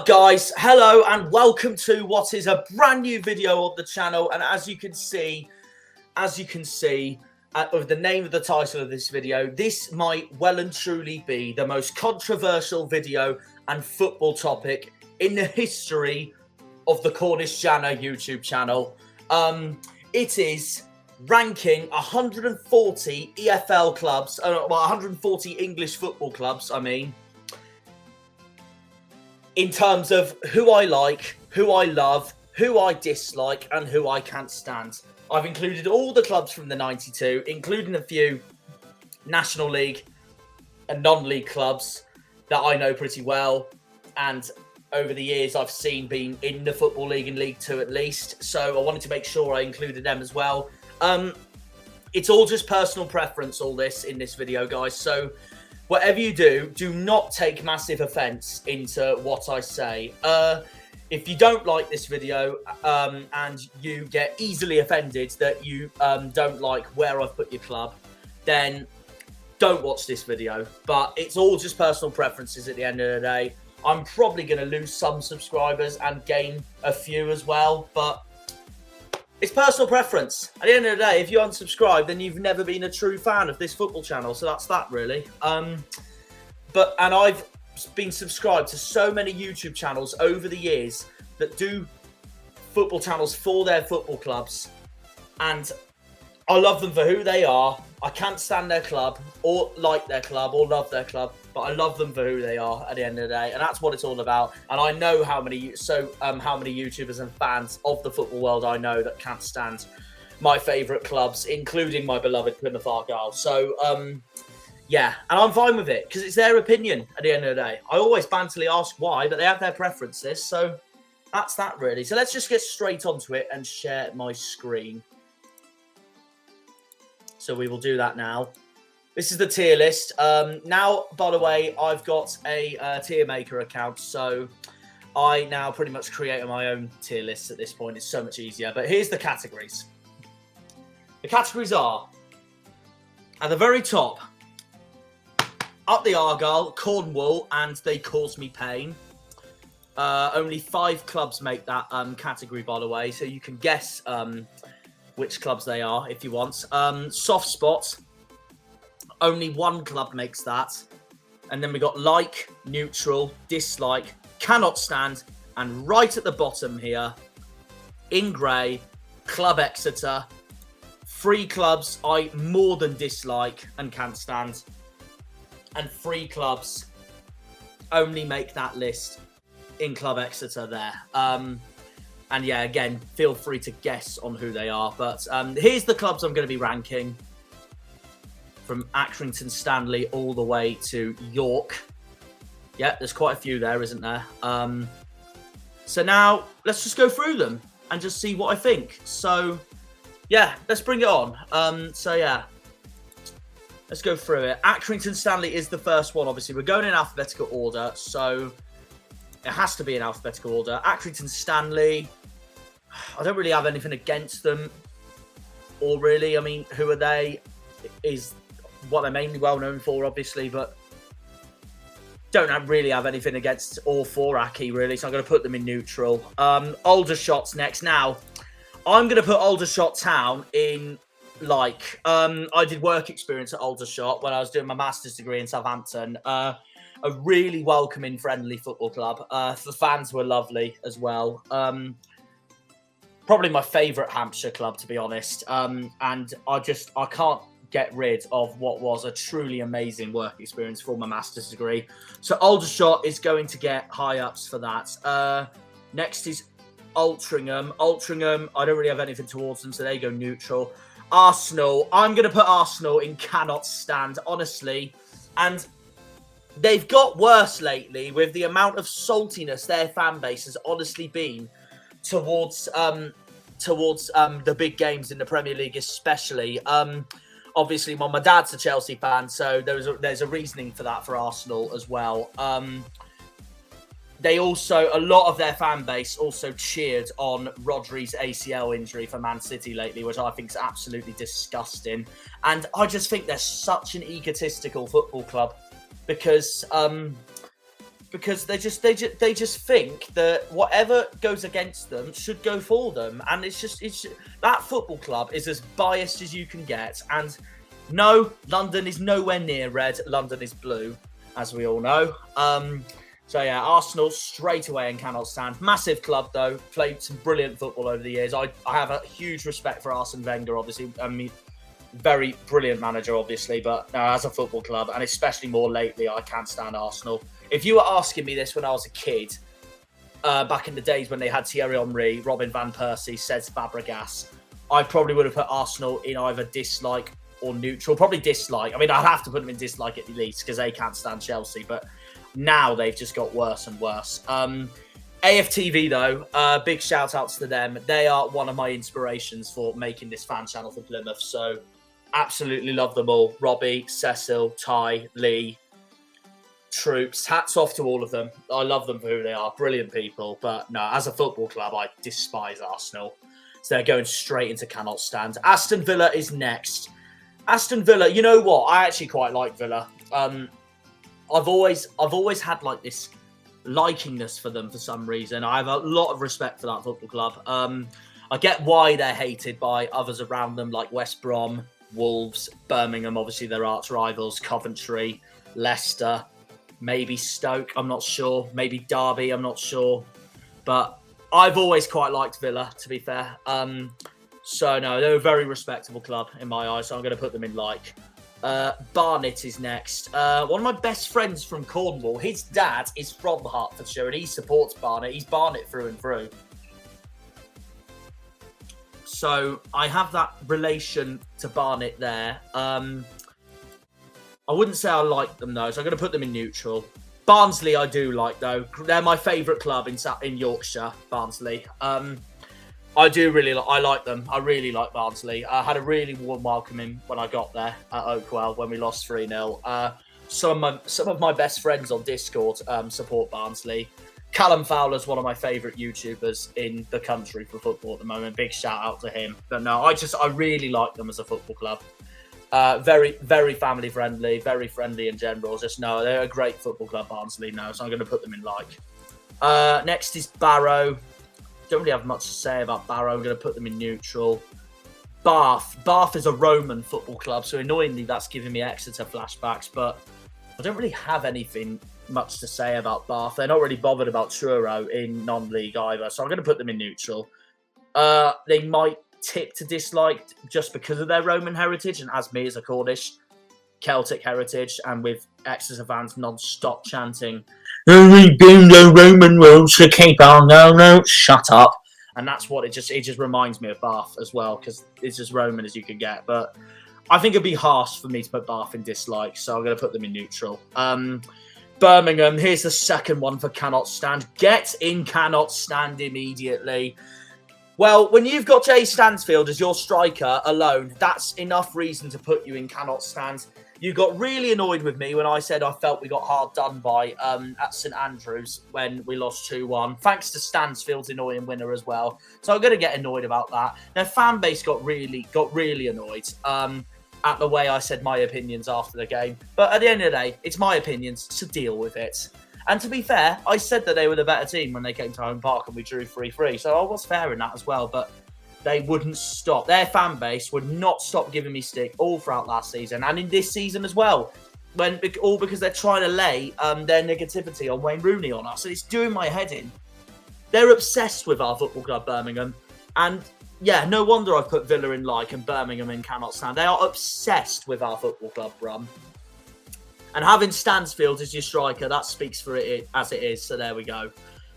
guys? Hello and welcome to what is a brand new video on the channel. And as you can see of the name of the title of this video, this might well and truly be the most controversial video and football topic in the history of the Cornish Janner YouTube channel. It is ranking 140 EFL clubs, 140 English football clubs, in terms of who I like, who I love, who I dislike, and who I can't stand. I've included all the clubs from the 92, including a few National League and non-league clubs that I know pretty well, and over the years I've seen being in the Football League and League 2 at least, so I wanted to make sure I included them as well. It's all just personal preference, all this in this video, guys, so whatever you do, do not take massive offence into what I say. If you don't like this video and you get easily offended that you don't like where I've put your club, then don't watch this video. But it's all just personal preferences at the end of the day. I'm probably going to lose some subscribers and gain a few as well, but it's personal preference. At the end of the day, if you unsubscribe, then you've never been a true fan of this football channel. So that's that, really. And I've been subscribed to so many YouTube channels over the years that do football channels for their football clubs. And I love them for who they are. I can't stand their club or like their club or love their club, but I love them for who they are at the end of the day, and that's what it's all about. And I know how many YouTubers and fans of the football world I know that can't stand my favourite clubs, including my beloved Plymouth Argyle. So yeah, and I'm fine with it because it's their opinion at the end of the day. I always banterly ask why, but they have their preferences, so that's that really. So let's just get straight onto it and share my screen. So we will do that now. This is the tier list. Now, by the way, I've got a tier maker account, so I now pretty much create my own tier lists at this point. It's so much easier. But here's the categories. The categories are, at the very top, up the Argyle, Cornwall, and They Cause Me Pain. Only 5 clubs make that category, by the way, so you can guess which clubs they are if you want. Soft spot, only 1 club makes that. And then we got like, neutral, dislike, cannot stand, and right at the bottom here, in grey, Club Exeter. 3 clubs I more than dislike and can't stand. And 3 clubs only make that list in Club Exeter there. And yeah, again, feel free to guess on who they are. But here's the clubs I'm going to be ranking. From Accrington Stanley all the way to York. Yeah, there's quite a few there, isn't there? So now, let's just go through them and just see what I think. So, yeah, let's bring it on. So, yeah, let's go through it. Accrington Stanley is the first one, obviously. We're going in alphabetical order, so it has to be in alphabetical order. Accrington Stanley, I don't really have anything against them. Or really, I mean, who are they? Is what they're mainly well known for, obviously, but don't really have anything against or for Aki, really, so I'm going to put them in neutral. Aldershot's next. Now, I'm going to put Aldershot Town in like. I did work experience at Aldershot when I was doing my master's degree in Southampton. A really welcoming, friendly football club. The fans were lovely as well. Probably my favourite Hampshire club, to be honest. And I can't get rid of what was a truly amazing work experience for my master's degree. So Aldershot is going to get high ups for that. Next is Altrincham. Altrincham, I don't really have anything towards them, so they go neutral. Arsenal, I'm going to put Arsenal in cannot stand, honestly. And they've got worse lately with the amount of saltiness their fan base has honestly been towards the big games in the Premier League, especially. Obviously, my dad's a Chelsea fan, so there's a reasoning for that for Arsenal as well. They also, a lot of their fan base also cheered on Rodri's ACL injury for Man City lately, which I think is absolutely disgusting. And I just think they're such an egotistical football club because because they just think that whatever goes against them should go for them, and it's that football club is as biased as you can get. And no, London is nowhere near red. London is blue, as we all know. So yeah, Arsenal straight away and cannot stand. Massive club though, played some brilliant football over the years. I have a huge respect for Arsene Wenger, obviously. I mean, very brilliant manager, obviously, but as a football club, and especially more lately, I can't stand Arsenal. If you were asking me this when I was a kid, back in the days when they had Thierry Henry, Robin van Persie, Cesc Fabregas, I probably would have put Arsenal in either dislike or neutral. Probably dislike. I mean, I'd have to put them in dislike at least because they can't stand Chelsea, but now they've just got worse and worse. AFTV though, big shout outs to them. They are one of my inspirations for making this fan channel for Plymouth. So absolutely love them all. Robbie, Cecil, Ty, Lee, Troops. Hats off to all of them. I love them for who they are. Brilliant people. But no, as a football club, I despise Arsenal. So they're going straight into cannot stand. Aston Villa is next. Aston Villa, you know what? I actually quite like Villa. I've always had like this likingness for them for some reason. I have a lot of respect for that football club. I get why they're hated by others around them, like West Brom, Wolves, Birmingham, obviously their arch rivals, Coventry, Leicester, maybe Stoke, I'm not sure, maybe Derby, I'm not sure. But I've always quite liked Villa, to be fair. So no, they're a very respectable club in my eyes, so I'm going to put them in like. Barnet is next. One of my best friends from Cornwall, his dad is from Hertfordshire and he supports Barnet. He's Barnet through and through. So I have that relation to Barnet there. I wouldn't say I like them though, so I'm going to put them in neutral. Barnsley I do like though. They're my favourite club in Yorkshire, Barnsley. I like them. I really like Barnsley. I had a really warm welcoming when I got there at Oakwell when we lost 3-0. Some of my best friends on Discord support Barnsley. Callum Fowler's one of my favourite YouTubers in the country for football at the moment. Big shout out to him. But no, I really like them as a football club. Very, very family friendly, very friendly in general. Just no, they're a great football club, Barnsley. No, so I'm going to put them in like. Next is Barrow. Don't really have much to say about Barrow. I'm going to put them in neutral. Bath. Bath is a Roman football club, so annoyingly that's giving me Exeter flashbacks, but I don't really have anything much to say about Bath. They're not really bothered about Truro in non-league either, so I'm going to put them in neutral. They might tip to dislike just because of their Roman heritage, and as me as a Cornish Celtic heritage, and with Exeter fans non-stop chanting, the Roman rules to keep on. No, shut up. And that's what it just reminds me of Bath as well, because it's as Roman as you can get. But I think it'd be harsh for me to put Bath in dislike, so I'm going to put them in neutral. Birmingham, here's the second one for cannot stand. Get in cannot stand immediately. Well, when you've got Jay Stansfield as your striker alone, that's enough reason to put you in cannot stand. You got really annoyed with me when I said I felt we got hard done by at St Andrews when we lost 2-1, thanks to Stansfield's annoying winner as well. So I'm going to get annoyed about that. Their fan base got really annoyed at the way I said my opinions after the game. But at the end of the day, it's my opinions, so deal with it. And to be fair, I said that they were the better team when they came to home park and we drew 3-3. So I was fair in that as well, but they wouldn't stop. Their fan base would not stop giving me stick all throughout last season and in this season as well. All because they're trying to lay their negativity on Wayne Rooney on us. And it's doing my head in. They're obsessed with our football club, Birmingham. And yeah, no wonder I've put Villa in like and Birmingham in cannot stand. They are obsessed with our football club, Brum. And having Stansfield as your striker, that speaks for it as it is. So there we go.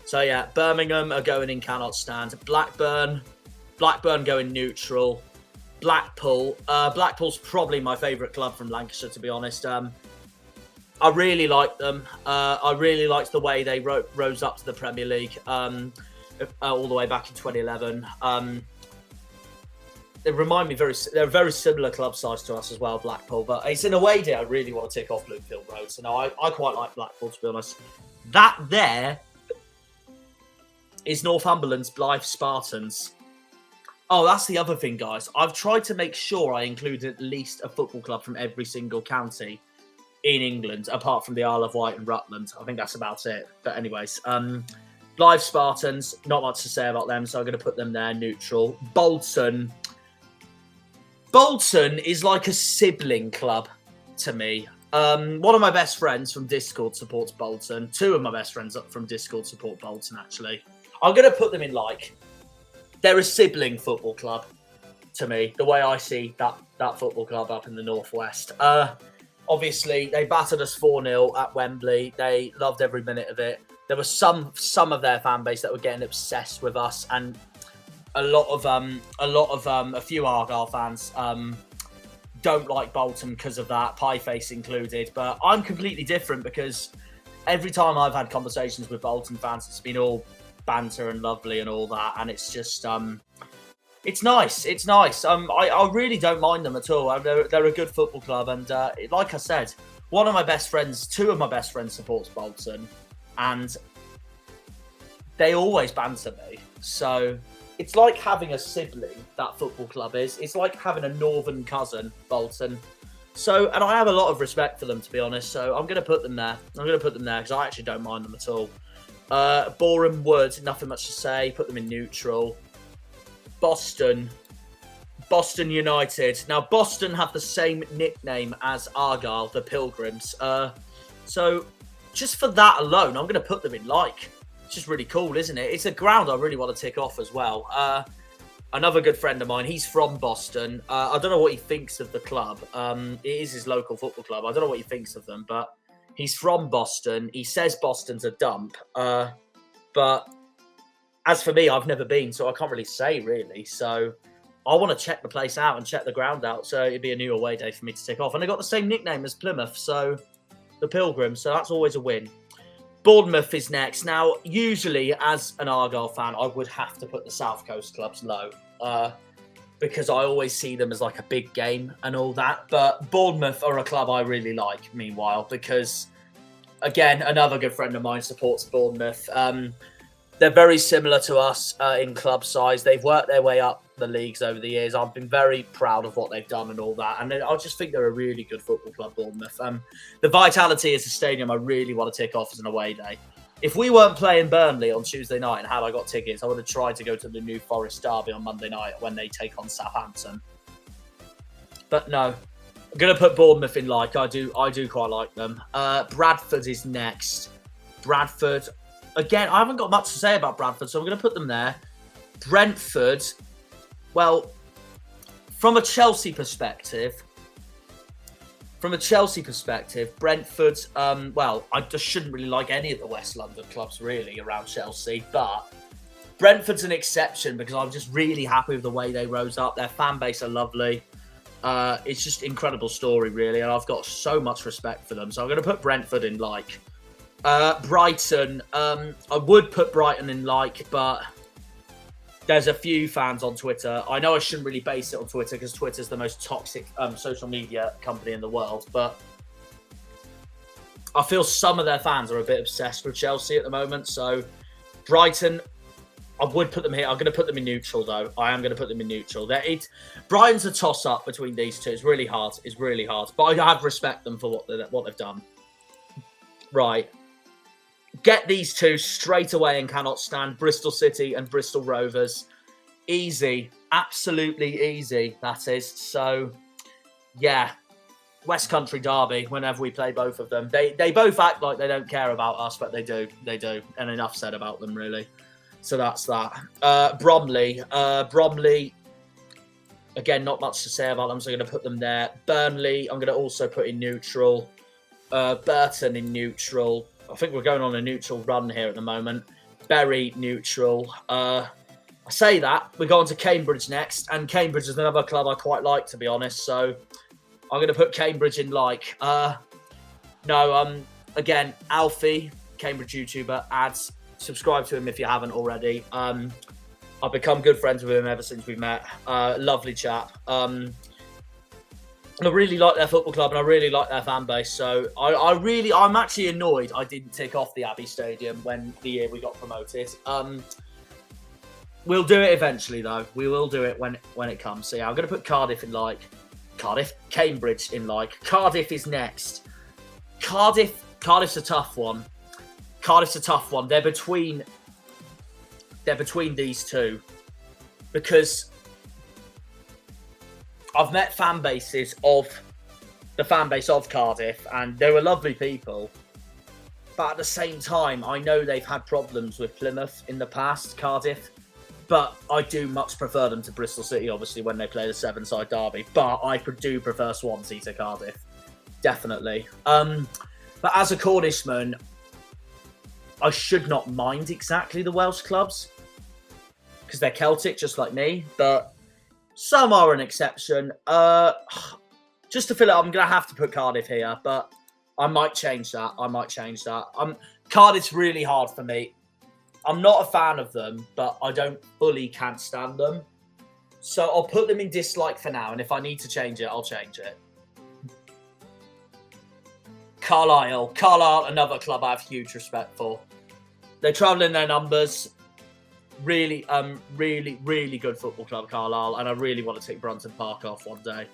So yeah, Birmingham are going in cannot stand. Blackburn going neutral. Blackpool's probably my favourite club from Lancashire, to be honest. I really like them. I really liked the way they rose up to the Premier League all the way back in 2011. They remind me they're a very similar club size to us as well, Blackpool. But it's in a way that I really want to tick off Bloomfield Road. So no, I quite like Blackpool, to be honest. That there is Northumberland's Blythe Spartans. Oh, that's the other thing, guys. I've tried to make sure I include at least a football club from every single county. in England, apart from the Isle of Wight and Rutland. I think that's about it. But anyways, Blythe Spartans, not much to say about them, so I'm going to put them there, neutral. Bolton. Bolton is like a sibling club to me. One of my best friends from Discord supports Bolton. Two of my best friends from Discord support Bolton, actually. I'm going to put them in like... They're a sibling football club to me, the way I see that football club up in the northwest. Obviously, they battered us 4-0 at Wembley. They loved every minute of it. There was some of their fan base that were getting obsessed with us, and a few Argyle fans don't like Bolton because of that, pie-face included. But I'm completely different because every time I've had conversations with Bolton fans, it's been all banter and lovely and all that, and it's just it's nice. It's nice. I really don't mind them at all. They're a good football club, and like I said, two of my best friends supports Bolton, and they always banter me. So it's like having a sibling, that football club is. It's like having a northern cousin, Bolton. So, and I have a lot of respect for them, to be honest. So I'm going to put them there. I'm going to put them there because I actually don't mind them at all. Boreham Wood, nothing much to say. Put them in neutral. Boston United. Now, Boston have the same nickname as Argyle, the Pilgrims. So just for that alone, I'm going to put them in like. It's just really cool, isn't it? It's a ground I really want to tick off as well. Another good friend of mine, he's from Boston. I don't know what he thinks of the club. It is his local football club. I don't know what he thinks of them, but he's from Boston. He says Boston's a dump. But as for me, I've never been, so I can't really say, really. So I want to check the place out and check the ground out. So it'd be a new away day for me to tick off. And they got the same nickname as Plymouth, so the Pilgrims. So that's always a win. Bournemouth is next. Now, usually, as an Argyle fan, I would have to put the South Coast clubs low because I always see them as like a big game and all that. But Bournemouth are a club I really like, meanwhile, because, again, another good friend of mine supports Bournemouth. They're very similar to us in club size. They've worked their way up the leagues over the years. I've been very proud of what they've done and all that. And I just think they're a really good football club, Bournemouth. The Vitality is a stadium I really want to tick off as an away day. If we weren't playing Burnley on Tuesday night and had I got tickets, I would have tried to go to the New Forest derby on Monday night when they take on Southampton. But no, I'm going to put Bournemouth in like. I do quite like them. Bradford is next. Bradford. Again, I haven't got much to say about Bradford, so I'm going to put them there. Brentford, well, from a Chelsea perspective, Brentford, well, I just shouldn't really like any of the West London clubs, really, around Chelsea, but Brentford's an exception because I'm just really happy with the way they rose up. Their fan base are lovely. It's just an incredible story, really, and I've got so much respect for them, so I'm going to put Brentford in like. Brighton, I would put Brighton in like, but there's a few fans on Twitter. I know I shouldn't really base it on Twitter because Twitter's the most toxic social media company in the world, but I feel some of their fans are a bit obsessed with Chelsea at the moment. So Brighton, I would put them here. I'm going to put them in neutral, though. I am going to put them in neutral. Brighton's a toss-up between these two. It's really hard. But I have respect them for what they've done. Right. Get these two straight away and cannot stand. Bristol City and Bristol Rovers. Easy. Absolutely easy, that is. So, yeah. West Country derby, whenever we play both of them. They both act like they don't care about us, but they do. They do. And enough said about them, really. So that's that. Bromley. Bromley, again, not much to say about them, so I'm going to put them there. Burnley, I'm going to also put in neutral. Burton in neutral. I think we're going on a neutral run here at the moment. Bury, neutral. I say that. We're going to Cambridge next. And Cambridge is another club I quite like, to be honest. So I'm going to put Cambridge in like. Again, Alfie, Cambridge YouTuber, ads. Subscribe to him if you haven't already. I've become good friends with him ever since we met. Lovely chap. I really like their football club and I really like their fan base. So I'm actually annoyed I didn't tick off the Abbey Stadium when the year we got promoted. We'll do it eventually, though. We will do it when it comes. So yeah, I'm going to put Cambridge in like. Cardiff is next. Cardiff's a tough one. Cardiff's a tough one. They're between these two because I've met fan bases of the fan base of Cardiff, and they were lovely people. But at the same time, I know they've had problems with Plymouth in the past, Cardiff. But I do much prefer them to Bristol City, obviously, when they play the seven-side derby. But I do prefer Swansea to Cardiff. Definitely. But as a Cornishman, I should not mind exactly the Welsh clubs. Because they're Celtic, just like me. But some are an exception. Just to fill it up, I'm going to have to put Cardiff here. But I might change that. Cardiff's really hard for me. I'm not a fan of them, but I can't stand them. So I'll put them in dislike for now, and if I need to change it, I'll change it. Carlisle, another club I have huge respect for. They travel in their numbers. Really, really good football club, Carlisle, and I really want to take Brunton Park off one day.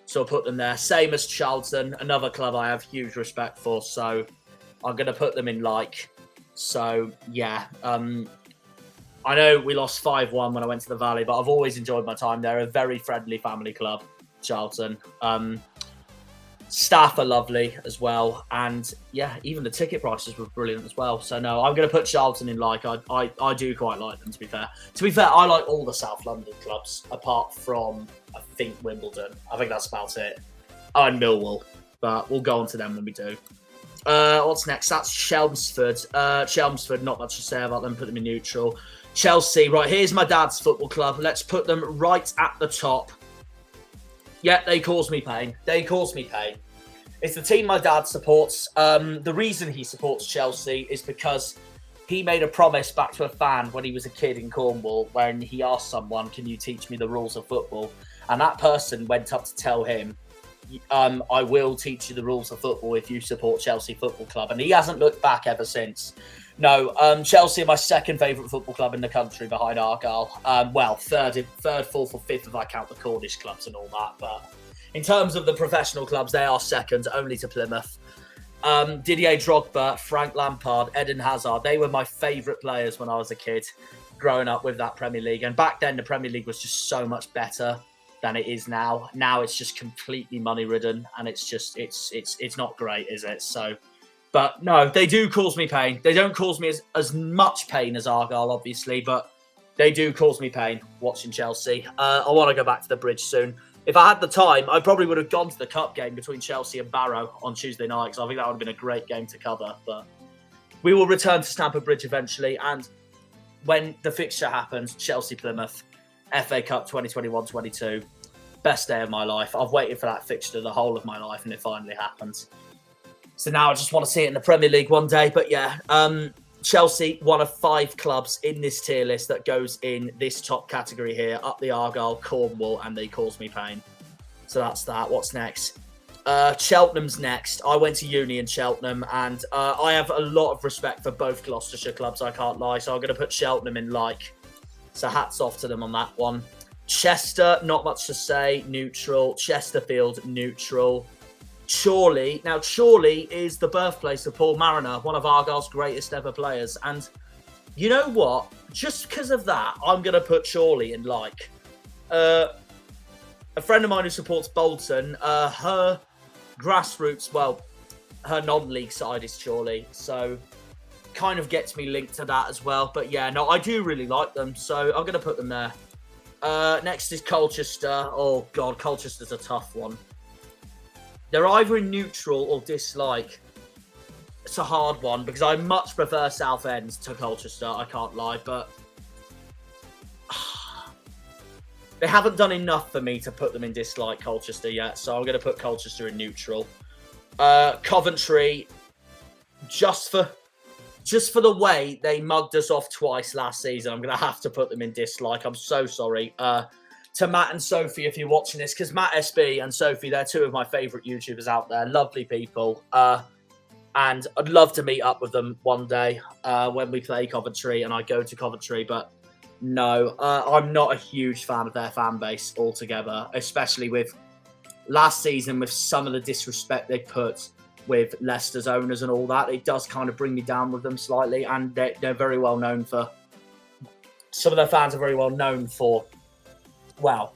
So I'll put them there. Same as Charlton, another club I have huge respect for, so I'm going to put them in like. So, yeah, I know we lost 5-1 when I went to the Valley, but I've always enjoyed my time there. A very friendly family club, Charlton. Staff are lovely as well. And, yeah, even the ticket prices were brilliant as well. So, no, I'm going to put Charlton in like. I do quite like them, to be fair. To be fair, I like all the South London clubs, apart from, I think, Wimbledon. I think that's about it. Oh, and Millwall. But we'll go on to them when we do. What's next? That's Chelmsford. Chelmsford, not much to say about them. Put them in neutral. Chelsea. Right, here's my dad's football club. Let's put them right at the top. Yeah, they cause me pain. It's the team my dad supports. The reason he supports Chelsea is because he made a promise back to a fan when he was a kid in Cornwall when he asked someone, can you teach me the rules of football? And that person went up to tell him, I will teach you the rules of football if you support Chelsea Football Club. And he hasn't looked back ever since. No, Chelsea are my second favourite football club in the country behind Argyle. Well, third, fourth or fifth if I count the Cornish clubs and all that. But in terms of the professional clubs, they are second, only to Plymouth. Didier Drogba, Frank Lampard, Eden Hazard, they were my favourite players when I was a kid, growing up with that Premier League. And back then, the Premier League was just so much better than it is now. Now it's just completely money-ridden, and it's just it's not great, is it? So, but no, they do cause me pain. They don't cause me as much pain as Argyle, obviously, but they do cause me pain watching Chelsea. I want to go back to the Bridge soon. If I had the time, I probably would have gone to the cup game between Chelsea and Barrow on Tuesday night, because I think that would have been a great game to cover. But we will return to Stamford Bridge eventually, and when the fixture happens, Chelsea-Plymouth, FA Cup 2021-22, best day of my life. I've waited for that fixture the whole of my life, and it finally happened. So now I just want to see it in the Premier League one day. But yeah, Chelsea, one of 5 clubs in this tier list that goes in this top category here, up the Argyle, Cornwall, and they cause me pain. So that's that. What's next? Cheltenham's next. I went to uni in Cheltenham, and I have a lot of respect for both Gloucestershire clubs, I can't lie. So I'm going to put Cheltenham in like. So hats off to them on that one. Chester, not much to say, neutral. Chesterfield, neutral. Chorley. Now, Chorley is the birthplace of Paul Mariner, one of Argyle's greatest ever players. And you know what? Just because of that, I'm going to put Chorley in like. A friend of mine who supports Bolton, her grassroots, well, her non-league side is Chorley. So kind of gets me linked to that as well. But yeah, no, I do really like them. So I'm going to put them there. Next is Colchester. Oh, God, Colchester's a tough one. They're either in neutral or dislike. It's a hard one because I much prefer Southend to Colchester, I can't lie, but they haven't done enough for me to put them in dislike, Colchester, yet, so I'm going to put Colchester in neutral. Coventry, just for the way they mugged us off twice last season, I'm going to have to put them in dislike. I'm so sorry. To Matt and Sophie, if you're watching this, because Matt SB and Sophie, they're 2 of my favourite YouTubers out there. Lovely people. And I'd love to meet up with them one day when we play Coventry and I go to Coventry. But no, I'm not a huge fan of their fan base altogether, especially with last season with some of the disrespect they put with Leicester's owners and all that, it does kind of bring me down with them slightly. And they're very well known for, some of their fans are very well known for, wow,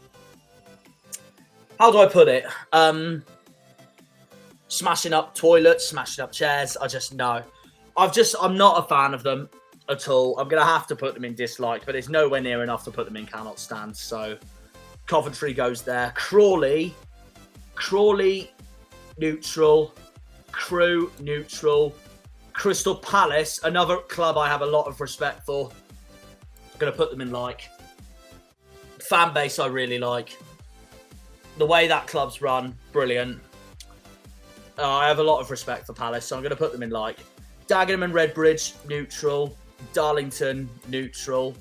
how do I put it? Smashing up toilets, smashing up chairs. I just know. I'm not a fan of them at all. I'm going to have to put them in dislike, but it's nowhere near enough to put them in cannot stand. So Coventry goes there. Crawley, neutral. Crewe, neutral. Crystal Palace, another club I have a lot of respect for. I'm going to put them in like. Fan base I really like. The way that club's run, brilliant. I have a lot of respect for Palace, so I'm going to put them in like. Dagenham and Redbridge, neutral. Darlington, neutral.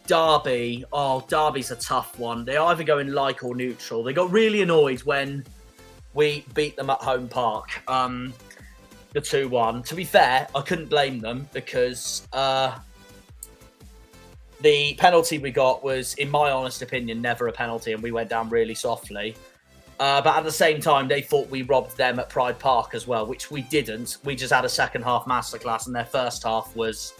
Derby, Derby's a tough one. They either go in like or neutral. They got really annoyed when we beat them at home park, the 2-1. To be fair, I couldn't blame them because the penalty we got was, in my honest opinion, never a penalty, and we went down really softly. But at the same time, they thought we robbed them at Pride Park as well, which we didn't. We just had a second half masterclass, and their first half was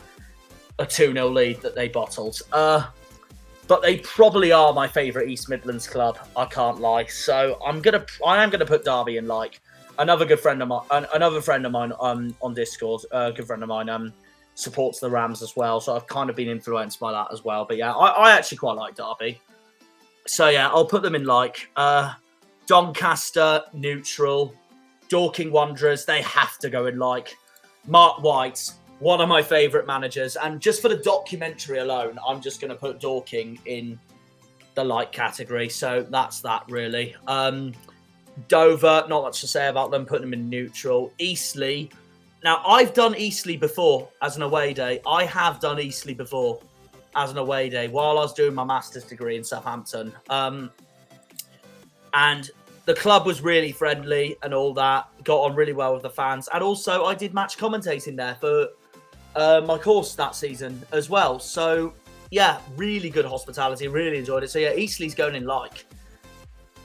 a 2-0 lead that they bottled. But they probably are my favourite East Midlands club, I can't lie. So I am gonna put Derby in like. Another good friend of mine, on Discord, good friend of mine, supports the Rams as well. So I've kind of been influenced by that as well. But yeah, I actually quite like Derby. So yeah, I'll put them in like. Doncaster, neutral. Dorking Wanderers, they have to go in like. Mark White, one of my favourite managers. And just for the documentary alone, I'm just going to put Dorking in the like category. So that's that, really. Dover, not much to say about them. Putting them in neutral. Eastleigh. Now, I've done Eastleigh before as an away day. I have done Eastleigh before as an away day while I was doing my master's degree in Southampton. And the club was really friendly and all that. Got on really well with the fans. And also, I did match commentating there for my course that season as well. So, yeah, really good hospitality. Really enjoyed it. So, yeah, Eastleigh's going in like.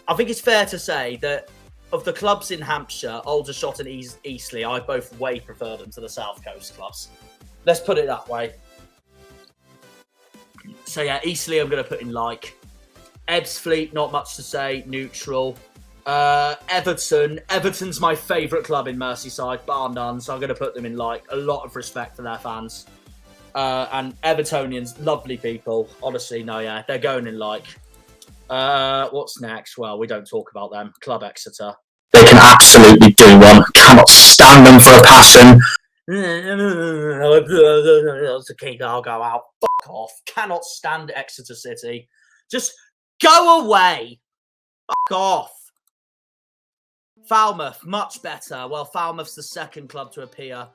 I think it's fair to say that of the clubs in Hampshire, Aldershot and Eastleigh, I both way prefer them to the South Coast clubs. Let's put it that way. So, yeah, Eastleigh I'm going to put in like. Ebbsfleet, not much to say, neutral. Everton's my favourite club in Merseyside, bar none, so I'm going to put them in like a lot of respect for their fans. And Evertonians, lovely people. Honestly, no, yeah, they're going in like. What's next? Well, we don't talk about them. Club Exeter. They can absolutely do one. Cannot stand them for a passion. I'll go out. Fuck off. Cannot stand Exeter City. Just go away. Fuck off. Falmouth, much better. Well, Falmouth's the second club to appear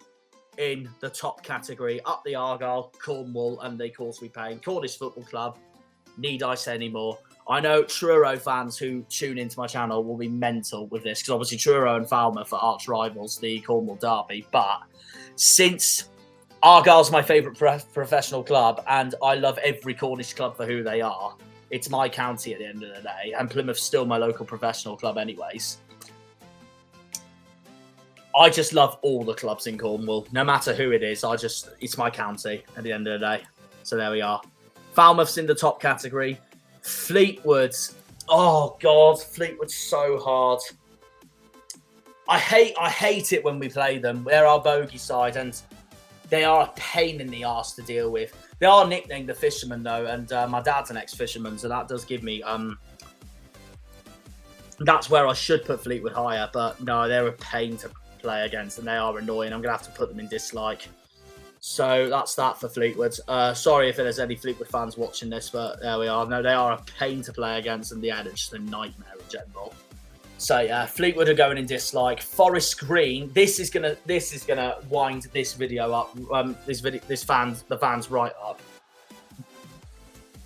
in the top category. Up the Argyle, Cornwall, and the Causeway Pain. Cornish Football Club. Need I say any more? I know Truro fans who tune into my channel will be mental with this, because obviously Truro and Falmouth are arch rivals, the Cornwall derby. But since Argyle's my favourite professional club, and I love every Cornish club for who they are, it's my county at the end of the day, and Plymouth's still my local professional club anyways. I just love all the clubs in Cornwall, no matter who it is. It's my county at the end of the day. So there we are. Falmouth's in the top category. Fleetwood. Oh God, Fleetwood's so hard. I hate it when we play them. They're our bogey side, and they are a pain in the arse to deal with. They are nicknamed the Fishermen though, and my dad's an ex-fisherman, so that does give me that's where I should put Fleetwood higher, but no, they're a pain to play against, and they are annoying. I'm gonna have to put them in dislike. So that's that for Fleetwood. Sorry if there's any Fleetwood fans watching this, but there we are. No, they are a pain to play against, and yeah, they're just a nightmare in general. So yeah, Fleetwood are going in dislike. Forest Green. This is gonna wind this video up. The fans right up.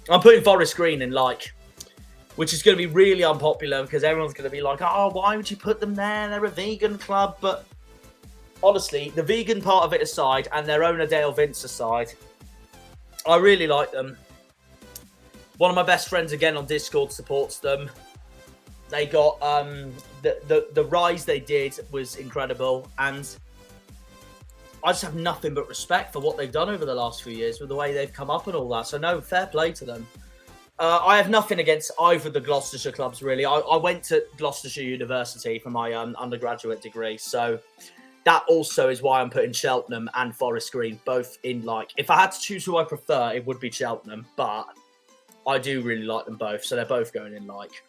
I'm putting Forest Green in like, which is going to be really unpopular because everyone's going to be like, oh, why would you put them there? They're a vegan club. But honestly, the vegan part of it aside, and their owner Dale Vince aside, I really like them. One of my best friends again on Discord supports them. They got the rise they did was incredible, and I just have nothing but respect for what they've done over the last few years with the way they've come up and all that. So no, fair play to them. I have nothing against either of the Gloucestershire clubs, really. I went to Gloucestershire University for my undergraduate degree, so that also is why I'm putting Cheltenham and Forest Green both in like. If I had to choose who I prefer, it would be Cheltenham, but I do really like them both, so they're both going in like.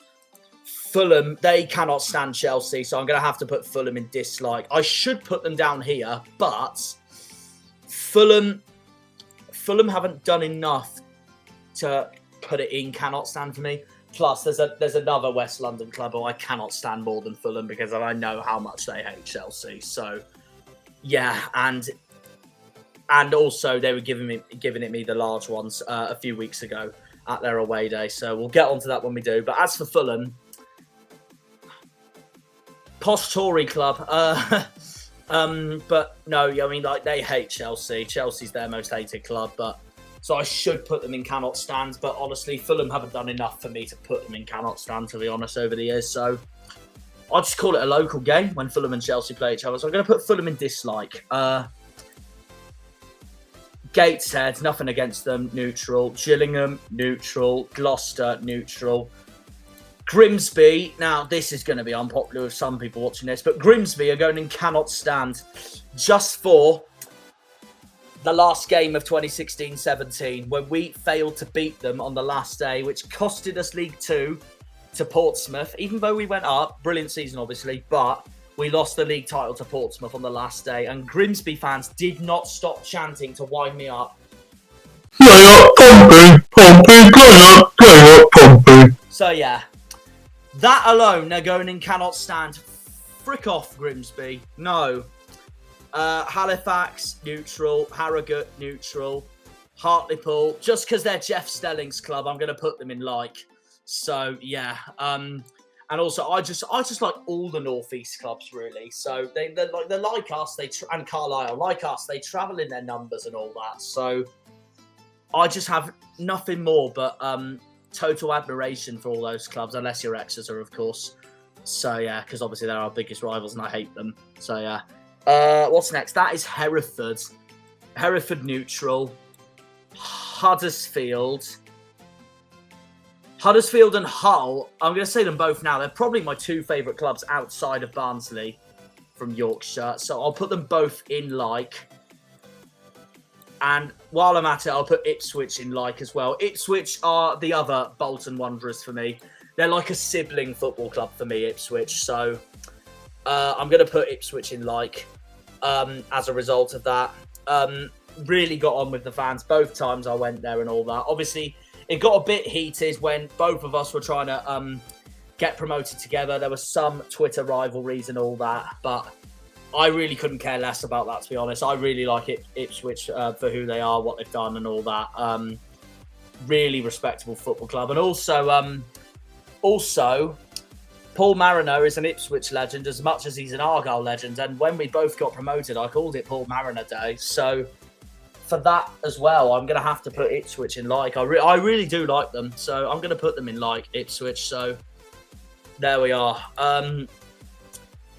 Fulham, they cannot stand Chelsea, so I'm going to have to put Fulham in dislike. I should put them down here, but Fulham haven't done enough to put it in cannot stand for me. Plus, there's another West London club who I cannot stand more than Fulham because I know how much they hate Chelsea. So, yeah, and also they were giving it me the large ones a few weeks ago at their away day. So we'll get onto that when we do. But as for Fulham, posh Tory club. But no, I mean, like, they hate Chelsea. Chelsea's their most hated club, but so I should put them in cannot stand. But honestly, Fulham haven't done enough for me to put them in cannot stand, to be honest, over the years. So I'll just call it a local game when Fulham and Chelsea play each other. So I'm going to put Fulham in dislike. Gateshead, nothing against them, neutral. Gillingham, neutral. Gloucester, neutral. Grimsby, now this is going to be unpopular with some people watching this, but Grimsby are going in cannot stand just for the last game of 2016-17 when we failed to beat them on the last day, which costed us League 2 to Portsmouth, even though we went up. Brilliant season, obviously, but we lost the league title to Portsmouth on the last day, and Grimsby fans did not stop chanting to wind me up. Play up, Pompey, Pompey, play up, Pompey. So yeah, that alone, they're going in cannot stand. Frick off, Grimsby. No. Halifax, neutral. Harrogate, neutral. Hartlepool, just because they're Jeff Stelling's club, I'm going to put them in like. So yeah. And also, I just like all the northeast clubs really. So they're like us. And Carlisle like us. They travel in their numbers and all that. So I just have nothing more but total admiration for all those clubs, unless you're Exeter, of course. So yeah, because obviously they're our biggest rivals and I hate them. So yeah. What's next? That is Hereford. Hereford neutral. Huddersfield and Hull. I'm going to say them both now. They're probably my two favourite clubs outside of Barnsley from Yorkshire. So I'll put them both in like. And while I'm at it, I'll put Ipswich in like as well. Ipswich are the other Bolton Wanderers for me. They're like a sibling football club for me, Ipswich. So I'm going to put Ipswich in like as a result of that. Really got on with the fans both times I went there and all that. Obviously, it got a bit heated when both of us were trying to get promoted together. There was some Twitter rivalries and all that, but I really couldn't care less about that, to be honest. I really like Ipswich for who they are, what they've done and all that. Really respectable football club. And also, Paul Mariner is an Ipswich legend as much as he's an Argyle legend. And when we both got promoted, I called it Paul Mariner Day. So for that as well, I'm going to have to put Ipswich in like. I really do like them. So I'm going to put them in like Ipswich. So there we are.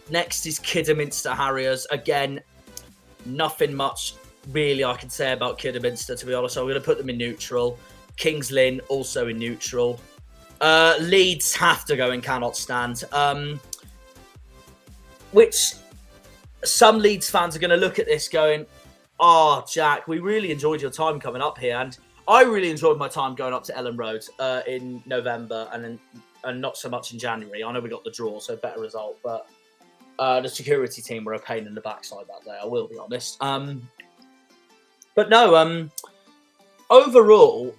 Next is Kidderminster Harriers. Again, nothing much really I can say about Kidderminster, to be honest. So I'm going to put them in neutral. Kings Lynn also in neutral. Leeds have to go in cannot stand. Which some Leeds fans are going to look at this going, "Oh, Jack, we really enjoyed your time coming up here." And I really enjoyed my time going up to Ellen Road in November and not so much in January. I know we got the draw, so better result. But the security team were a pain in the backside that day, I will be honest. But no, overall,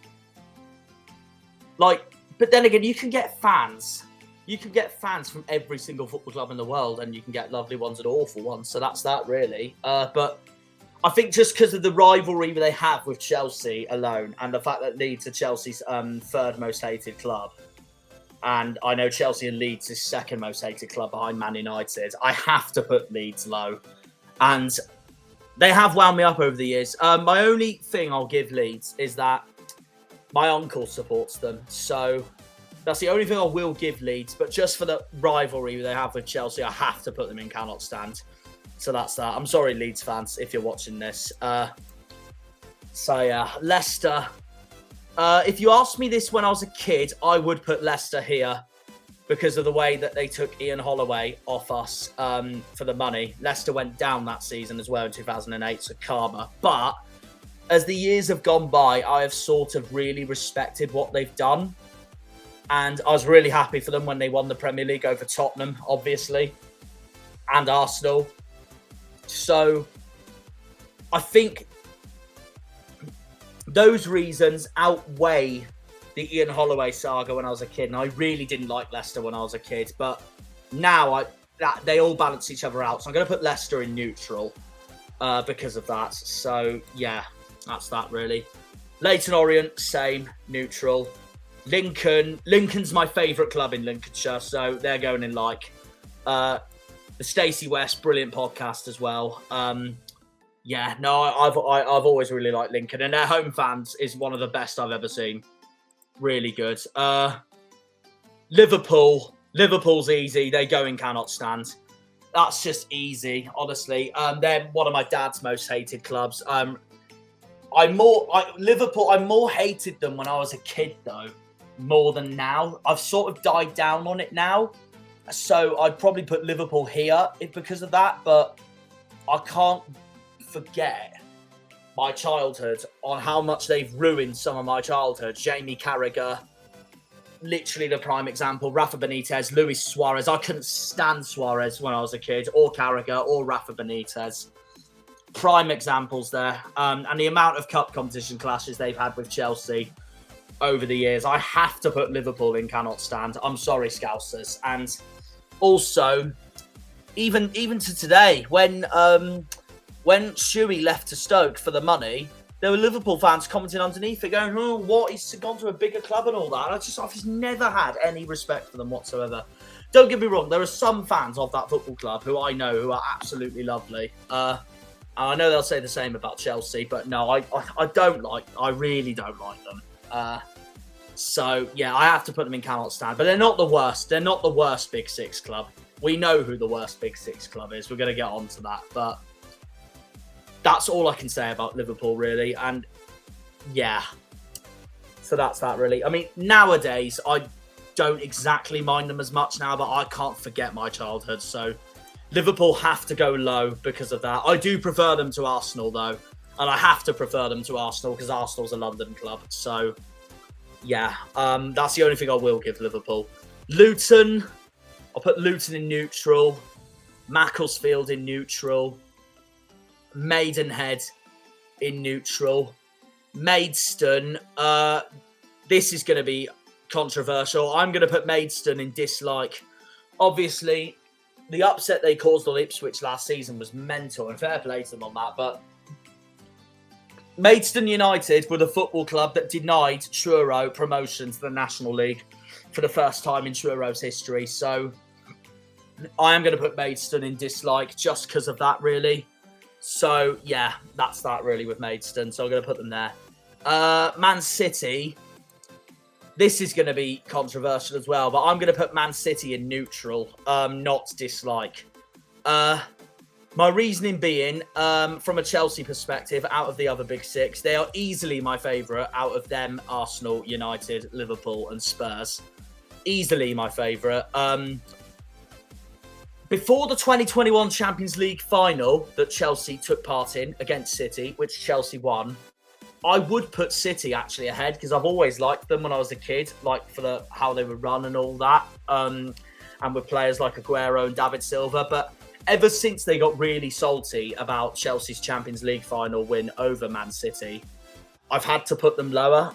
like, but then again, you can get fans. You can get fans from every single football club in the world, and you can get lovely ones and awful ones. So that's that, really. But I think just because of the rivalry they have with Chelsea alone, and the fact that Leeds are Chelsea's third most hated club, and I know Chelsea and Leeds is second most hated club behind Man United, I have to put Leeds low. And they have wound me up over the years. My only thing I'll give Leeds is that my uncle supports them. So That's the only thing I will give Leeds, but just for the rivalry they have with Chelsea, I have to put them in cannot stand. So that's that. I'm sorry, Leeds fans, if you're watching this. So yeah, Leicester. If you asked me this when I was a kid, I would put Leicester here because of the way that they took Ian Holloway off us for the money. Leicester went down that season as well in 2008, so karma. But as the years have gone by, I have sort of really respected what they've done. And I was really happy for them when they won the Premier League over Tottenham, obviously, and Arsenal. So I think those reasons outweigh the Ian Holloway saga when I was a kid. And I really didn't like Leicester when I was a kid. But now they all balance each other out. So I'm going to put Leicester in neutral because of that. So, yeah, that's that, really. Leyton Orient, same, neutral. Lincoln's my favourite club in Lincolnshire, so they're going in like. The Stacey West, brilliant podcast as well. Yeah, no, I've always really liked Lincoln, and their home fans is one of the best I've ever seen. Really good. Liverpool's easy. They go in cannot stand. That's just easy, honestly. They're one of my dad's most hated clubs. Liverpool. I more hated them when I was a kid, though. More than now. I've sort of died down on it now. So I'd probably put Liverpool here because of that, but I can't forget my childhood on how much they've ruined some of my childhood. Jamie Carragher, literally the prime example. Rafa Benitez, Luis Suarez. I couldn't stand Suarez when I was a kid, or Carragher, or Rafa Benitez. Prime examples there. And the amount of cup competition clashes they've had with Chelsea over the years. I have to put Liverpool in cannot stand. I'm sorry, Scousers. And also, even to today, when Shuey left to Stoke for the money, there were Liverpool fans commenting underneath it going, oh, what, he's gone to a bigger club and all that. I've just never had any respect for them whatsoever. Don't get me wrong, there are some fans of that football club who I know who are absolutely lovely. And I know they'll say the same about Chelsea, but no, I really don't like them. So, yeah, I have to put them in cannot stand. But they're not the worst. They're not the worst Big Six club. We know who the worst Big Six club is. We're going to get on to that. But that's all I can say about Liverpool, really. And, yeah. So that's that, really. I mean, nowadays, I don't exactly mind them as much now, but I can't forget my childhood. So Liverpool have to go low because of that. I do prefer them to Arsenal, though. And I have to prefer them to Arsenal because Arsenal's a London club. So, yeah, that's the only thing I will give Liverpool. Luton, I'll put Luton in neutral. Macclesfield in neutral. Maidenhead in neutral. Maidstone, this is going to be controversial. I'm going to put Maidstone in dislike. Obviously, the upset they caused on Ipswich last season was mental, and fair play to them on that, but Maidstone United were the football club that denied Truro promotion to the National League for the first time in Truro's history. So I am going to put Maidstone in dislike just because of that, really. So, yeah, that's that, really, with Maidstone. So I'm going to put them there. Man City, this is going to be controversial as well, but I'm going to put Man City in neutral, not dislike. My reasoning being, from a Chelsea perspective, out of the other Big Six, they are easily my favourite out of them, Arsenal, United, Liverpool and Spurs. Easily my favourite. Before the 2021 Champions League final that Chelsea took part in against City, which Chelsea won, I would put City actually ahead because I've always liked them when I was a kid, like for how they would run and all that, and with players like Aguero and David Silva, but ever since they got really salty about Chelsea's Champions League final win over Man City, I've had to put them lower.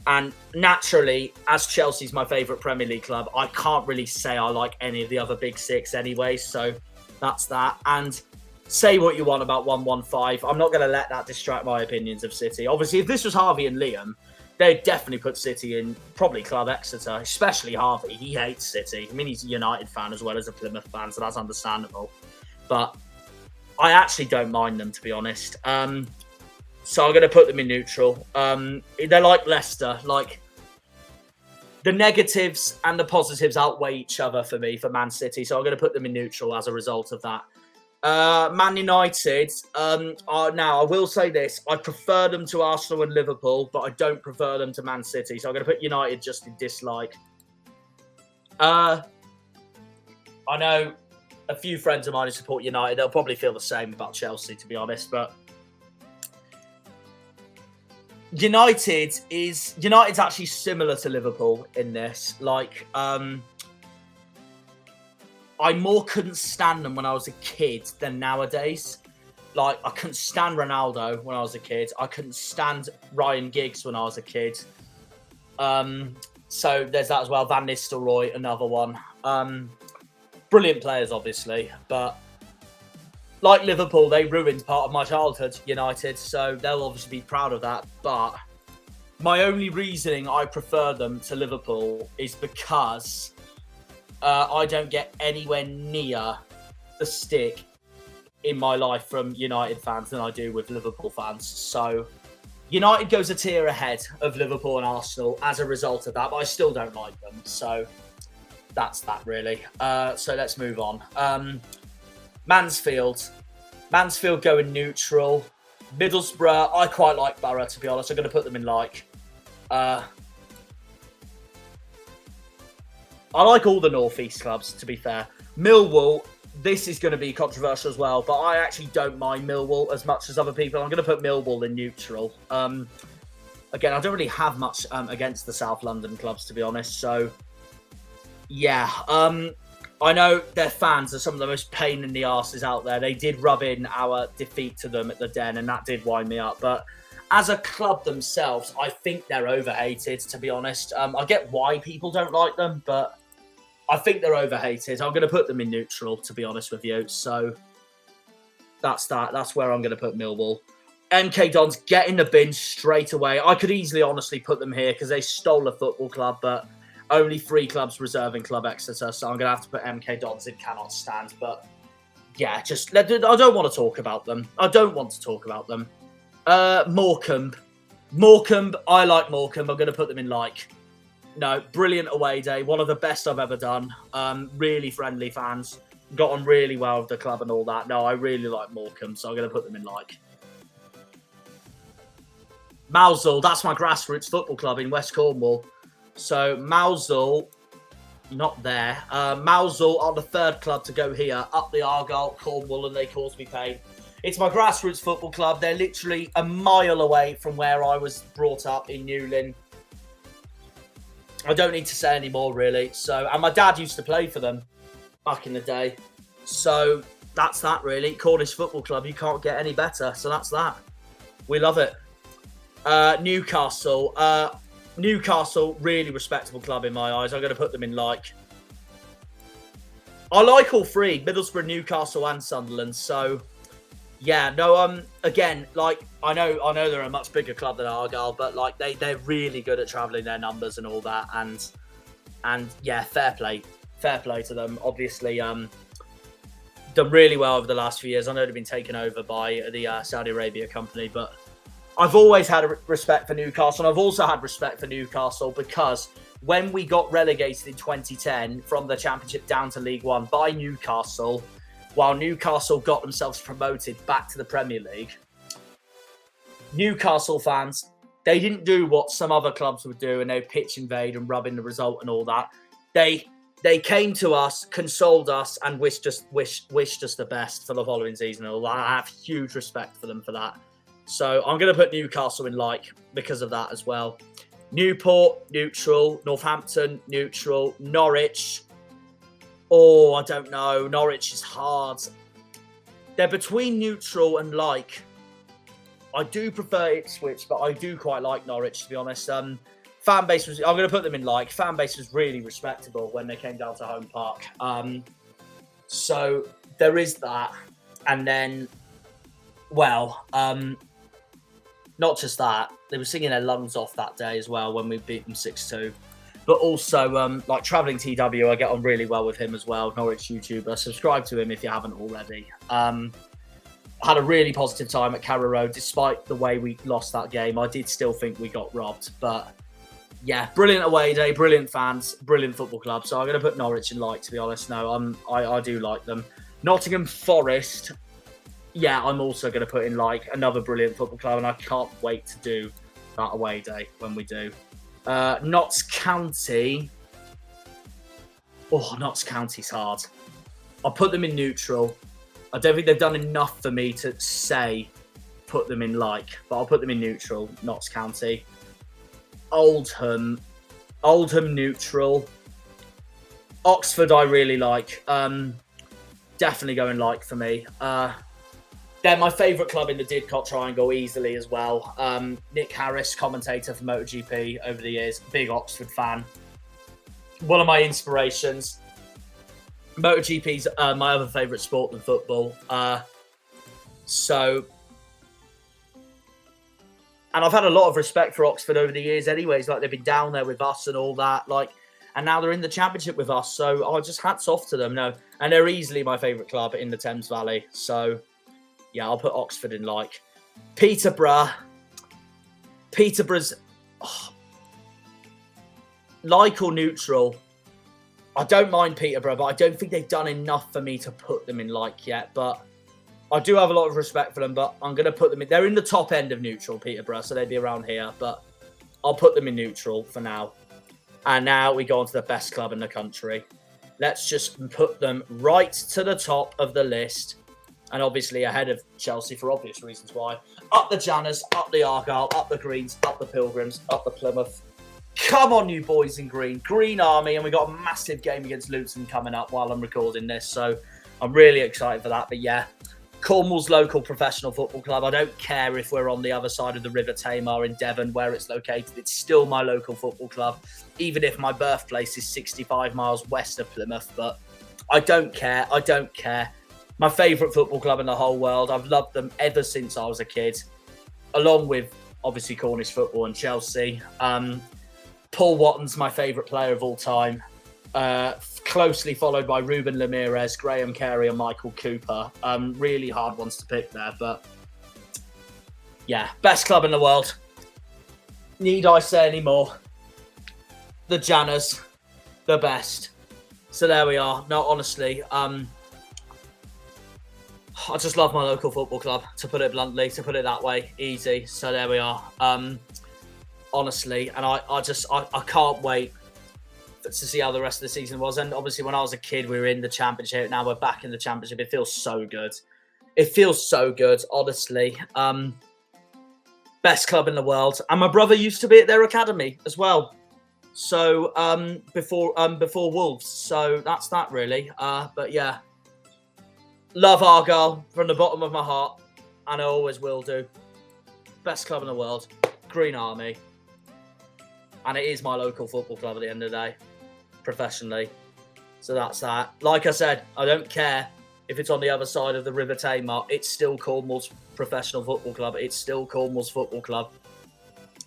And naturally, as Chelsea's my favourite Premier League club, I can't really say I like any of the other Big Six anyway. So that's that. And say what you want about 115. I'm not going to let that distract my opinions of City. Obviously, if this was Harvey and Liam, they'd definitely put City in probably Club Exeter, especially Harvey. He hates City. I mean, he's a United fan as well as a Plymouth fan, so that's understandable. But I actually don't mind them, to be honest. So I'm going to put them in neutral. They're like Leicester. Like, the negatives and the positives outweigh each other for me for Man City, so I'm going to put them in neutral as a result of that. Man United, now I will say this, I prefer them to Arsenal and Liverpool, but I don't prefer them to Man City, so I'm going to put United just in dislike. I know a few friends of mine who support United, they'll probably feel the same about Chelsea, to be honest, but United's actually similar to Liverpool in this. Like, I more couldn't stand them when I was a kid than nowadays. Like, I couldn't stand Ronaldo when I was a kid. I couldn't stand Ryan Giggs when I was a kid. So there's that as well. Van Nistelrooy, another one. Brilliant players, obviously, but like Liverpool, they ruined part of my childhood, United, so they'll obviously be proud of that. But my only reasoning I prefer them to Liverpool is because I don't get anywhere near the stick in my life from United fans than I do with Liverpool fans. So United goes a tier ahead of Liverpool and Arsenal as a result of that, but I still don't like them. So that's that, really. So let's move on. Mansfield going neutral. Middlesbrough, I quite like Borough, to be honest. I'm going to put them in like. I like all the North East clubs, to be fair. Millwall, this is going to be controversial as well, but I actually don't mind Millwall as much as other people. I'm going to put Millwall in neutral. Again, I don't really have much against the South London clubs, to be honest. So, yeah. I know their fans are some of the most pain in the arses out there. They did rub in our defeat to them at the Den, and that did wind me up. But as a club themselves, I think they're overhated, to be honest. I get why people don't like them, but I think they're overhated. I'm going to put them in neutral, to be honest with you. So that's that. That's where I'm going to put Millwall. MK Dons get in the bin straight away. I could easily, honestly, put them here because they stole a football club, but only 3 clubs reserving Club Exeter, so I'm going to have to put MK Dons in cannot stand. But yeah, I don't want to talk about them. Morecambe, I like Morecambe. I'm going to put them in like. No, brilliant away day. One of the best I've ever done. Really friendly fans. Got on really well with the club and all that. No, I really like Morecambe, so I'm going to put them in like. Mousehole, that's my grassroots football club in West Cornwall. So Mousehole, not there. Mousehole are the 3rd club to go here, up the Argyle, Cornwall, and they cause me pain. It's my grassroots football club. They're literally a mile away from where I was brought up in Newlyn. I don't need to say any more, really. So, and my dad used to play for them back in the day. So that's that, really. Cornish Football Club, you can't get any better. So that's that. We love it. Newcastle, really respectable club in my eyes. I'm going to put them in like. I like all 3, Middlesbrough, Newcastle, and Sunderland. So, yeah, no. Again, like I know they're a much bigger club than Argyle, but like they're really good at travelling their numbers and all that. And yeah, fair play to them. Obviously, done really well over the last few years. I know they've been taken over by the Saudi Arabia company, but I've always had a respect for Newcastle, and I've also had respect for Newcastle because when we got relegated in 2010 from the Championship down to League One by Newcastle, while Newcastle got themselves promoted back to the Premier League, Newcastle fans, they didn't do what some other clubs would do and they would pitch invade and rub in the result and all that. They came to us, consoled us, and wished us the best for the following season and all that. I have huge respect for them for that. So I'm going to put Newcastle in like because of that as well. Newport, neutral. Northampton, neutral. Norwich. Oh, I don't know. Norwich is hard. They're between neutral and like. I do prefer Ipswich, but I do quite like Norwich, to be honest. Fan base was. I'm going to put them in like. Fan base was really respectable when they came down to home park. So there is that, and then, well, not just that, they were singing their lungs off that day as well when we beat them 6-2. But also, like Travelling TW, I get on really well with him as well. Norwich YouTuber. Subscribe to him if you haven't already. Had a really positive time at Carrow Road. Despite the way we lost that game, I did still think we got robbed. But yeah, brilliant away day, brilliant fans, brilliant football club. So I'm going to put Norwich in like, to be honest. No, I do like them. Nottingham Forest, yeah, I'm also going to put in like another brilliant football club, and I can't wait to do that away day when we do. Notts County. Oh, Notts County's hard. I'll put them in neutral. I don't think they've done enough for me to say put them in like, but I'll put them in neutral. Notts County. Oldham neutral. Oxford I really like. Definitely going like for me. They're my favourite club in the Didcot Triangle easily as well. Nick Harris, commentator for MotoGP over the years, big Oxford fan. One of my inspirations. MotoGP's my other favourite sport than football. And I've had a lot of respect for Oxford over the years anyways. Like, they've been down there with us and all that. Like, and now they're in the Championship with us. So I just hats off to them. No, and they're easily my favourite club in the Thames Valley. So, yeah, I'll put Oxford in like. Peterborough's like or neutral. I don't mind Peterborough, but I don't think they've done enough for me to put them in like yet. But I do have a lot of respect for them, but I'm going to put them in. They're in the top end of neutral, Peterborough, so they'd be around here. But I'll put them in neutral for now. And now we go on to the best club in the country. Let's just put them right to the top of the list. And obviously ahead of Chelsea for obvious reasons why. Up the Janners, up the Argyle, up the Greens, up the Pilgrims, up the Plymouth. Come on, you boys in green. Green Army. And we got a massive game against Luton coming up while I'm recording this. So I'm really excited for that. But yeah, Cornwall's local professional football club. I don't care if we're on the other side of the River Tamar in Devon, where it's located. It's still my local football club, even if my birthplace is 65 miles west of Plymouth. But I don't care. I don't care. My favourite football club in the whole world. I've loved them ever since I was a kid, along with, obviously, Cornish football and Chelsea. Paul Watton's my favourite player of all time. Closely followed by Ruben Ramirez, Graham Carey and Michael Cooper. Really hard ones to pick there, but yeah, best club in the world. Need I say any more? The Janners, the best. So there we are. No, honestly, I just love my local football club, to put it bluntly, to put it that way. Easy. So there we are. Honestly, and I can't wait to see how the rest of the season was. And obviously, when I was a kid, we were in the Championship. Now we're back in the Championship. It feels so good. It feels so good, honestly. Best club in the world. And my brother used to be at their academy as well. So before Wolves. So that's that really. But yeah, love Argyle from the bottom of my heart, and I always will do. Best club in the world, Green Army. And it is my local football club at the end of the day, professionally. So that's that. Like I said, I don't care if it's on the other side of the River Tamar. It's still Cornwall's professional football club. It's still Cornwall's football club.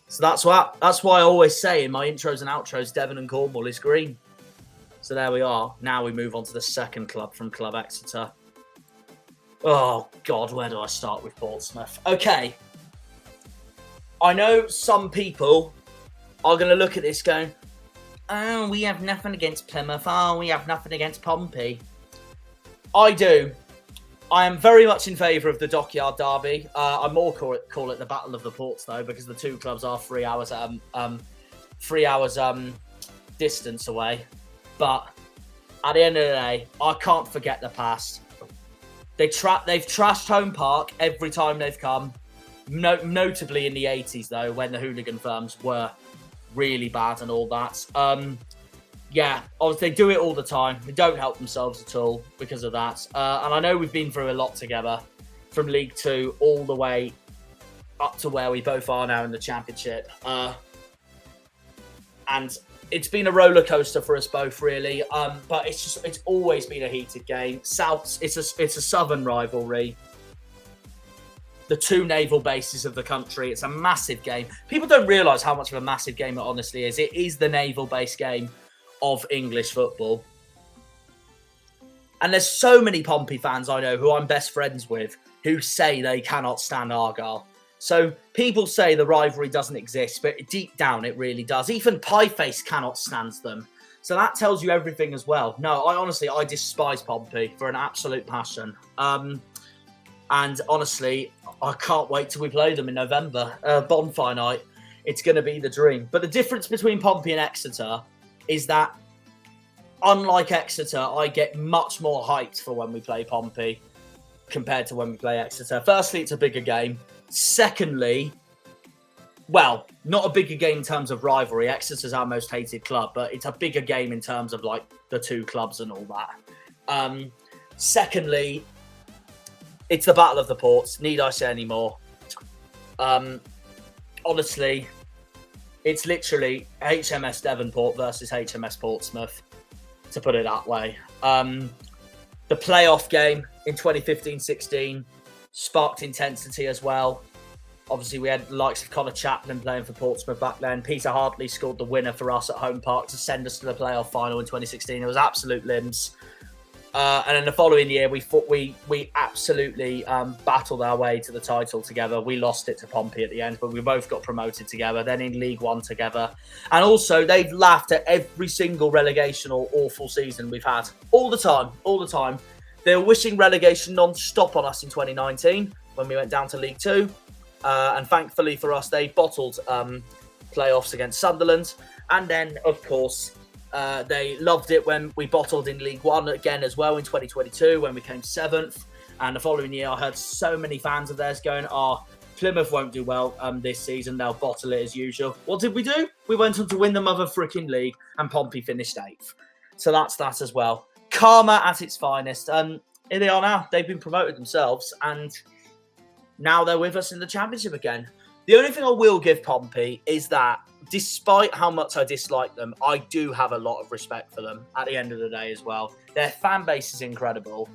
So that's why I always say in my intros and outros, Devon and Cornwall is green. So there we are. Now we move on to the second club from Club Exeter. Oh, God, where do I start with Portsmouth? Okay. I know some people are going to look at this going, oh, we have nothing against Plymouth. Oh, we have nothing against Pompey. I do. I am very much in favour of the Dockyard Derby. I more call it the Battle of the Ports, though, because the two clubs are 3 hours distance away. But at the end of the day, I can't forget the past. They've trashed Home Park every time they've come. Notably in the 80s, though, when the hooligan firms were really bad and all that. Yeah, obviously they do it all the time. They don't help themselves at all because of that. And I know we've been through a lot together, from League 2 all the way up to where we both are now in the Championship. And it's been a roller coaster for us both, really. But it's always been a heated game. It's a southern rivalry. The two naval bases of the country. It's a massive game. People don't realise how much of a massive game it honestly is. It is the naval base game of English football. And there's so many Pompey fans I know who I'm best friends with who say they cannot stand Argyle. So people say the rivalry doesn't exist, but deep down it really does. Even Pieface cannot stand them. So that tells you everything as well. No, I despise Pompey for an absolute passion. And honestly, I can't wait till we play them in November. Bonfire night. It's going to be the dream. But the difference between Pompey and Exeter is that, unlike Exeter, I get much more hyped for when we play Pompey compared to when we play Exeter. Firstly, it's a bigger game. Secondly, well, not a bigger game in terms of rivalry. Exeter's our most hated club, but it's a bigger game in terms of like the two clubs and all that. Secondly, it's the Battle of the Ports. Need I say any more? Honestly, it's literally HMS Devonport versus HMS Portsmouth, to put it that way. The playoff game in 2015-16 sparked intensity as well. Obviously, we had the likes of Connor Chaplin playing for Portsmouth back then. Peter Hartley scored the winner for us at Home Park to send us to the playoff final in 2016. It was absolute limbs. And then the following year, we absolutely battled our way to the title together. We lost it to Pompey at the end, but we both got promoted together, then in League One together. And also, they've laughed at every single relegation or awful season we've had. All the time. They were wishing relegation non-stop on us in 2019 when we went down to League Two. And thankfully for us, they bottled playoffs against Sunderland. And then, of course, they loved it when we bottled in League One again as well in 2022 when we came 7th. And the following year, I heard so many fans of theirs going, Plymouth won't do well this season. They'll bottle it as usual. What did we do? We went on to win the mother freaking league, and Pompey finished 8th. So that's that as well. Karma at its finest. Here they are now. They've been promoted themselves, and now they're with us in the Championship again. The only thing I will give Pompey is that, despite how much I dislike them, I do have a lot of respect for them at the end of the day as well. Their fan base is incredible.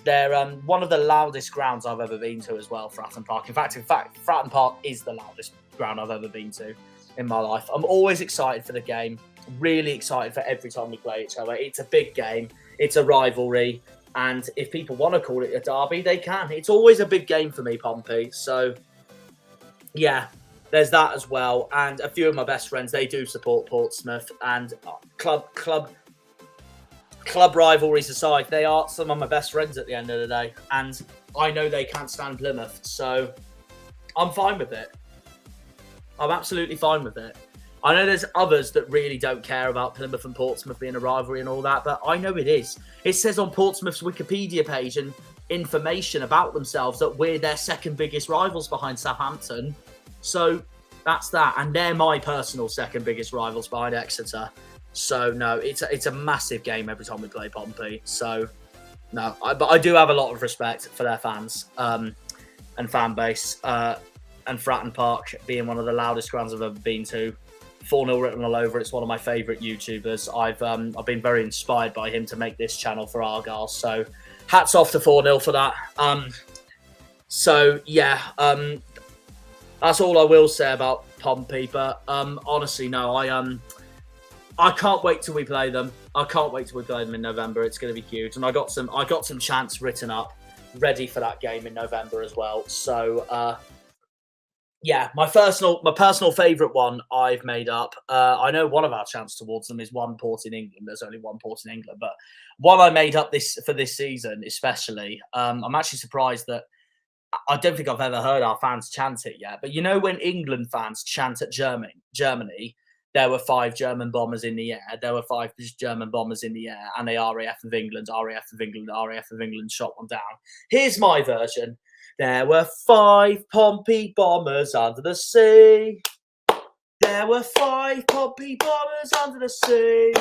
They're one of the loudest grounds I've ever been to as well, Fratton Park. In fact, Fratton Park is the loudest ground I've ever been to in my life. I'm always excited for the game. Really excited for every time we play each other. It's a big game. It's a rivalry. And if people want to call it a derby, they can. It's always a big game for me, Pompey. So, yeah, there's that as well. And a few of my best friends, they do support Portsmouth. And club rivalries aside, they are some of my best friends at the end of the day. And I know they can't stand Plymouth. So, I'm fine with it. I'm absolutely fine with it. I know there's others that really don't care about Plymouth and Portsmouth being a rivalry and all that, but I know it is. It says on Portsmouth's Wikipedia page and information about themselves that we're their second biggest rivals behind Southampton. So that's that. And they're my personal second biggest rivals behind Exeter. So no, it's a massive game every time we play Pompey. So no, but I do have a lot of respect for their fans and fan base. And Fratton Park being one of the loudest grounds I've ever been to. 4-0 written all over. It's one of my favourite YouTubers. I've been very inspired by him to make this channel for Argyle. So hats off to 4-0 for that. That's all I will say about Pompey. But honestly, no, I can't wait till we play them. I can't wait till we play them in November. It's going to be huge. And I got some chants written up, ready for that game in November as well. So yeah, my personal favourite one I've made up. I know one of our chants towards them is one port in England. There's only one port in England, but one I made up for this season, especially. I'm actually surprised that I don't think I've ever heard our fans chant it yet. But you know when England fans chant at Germany, there were 5 German bombers in the air. There were 5 German bombers in the air, and the RAF of England, RAF of England, RAF of England shot one down. Here's my version. There were 5 Pompey bombers under the sea. There were 5 Pompey bombers under the sea.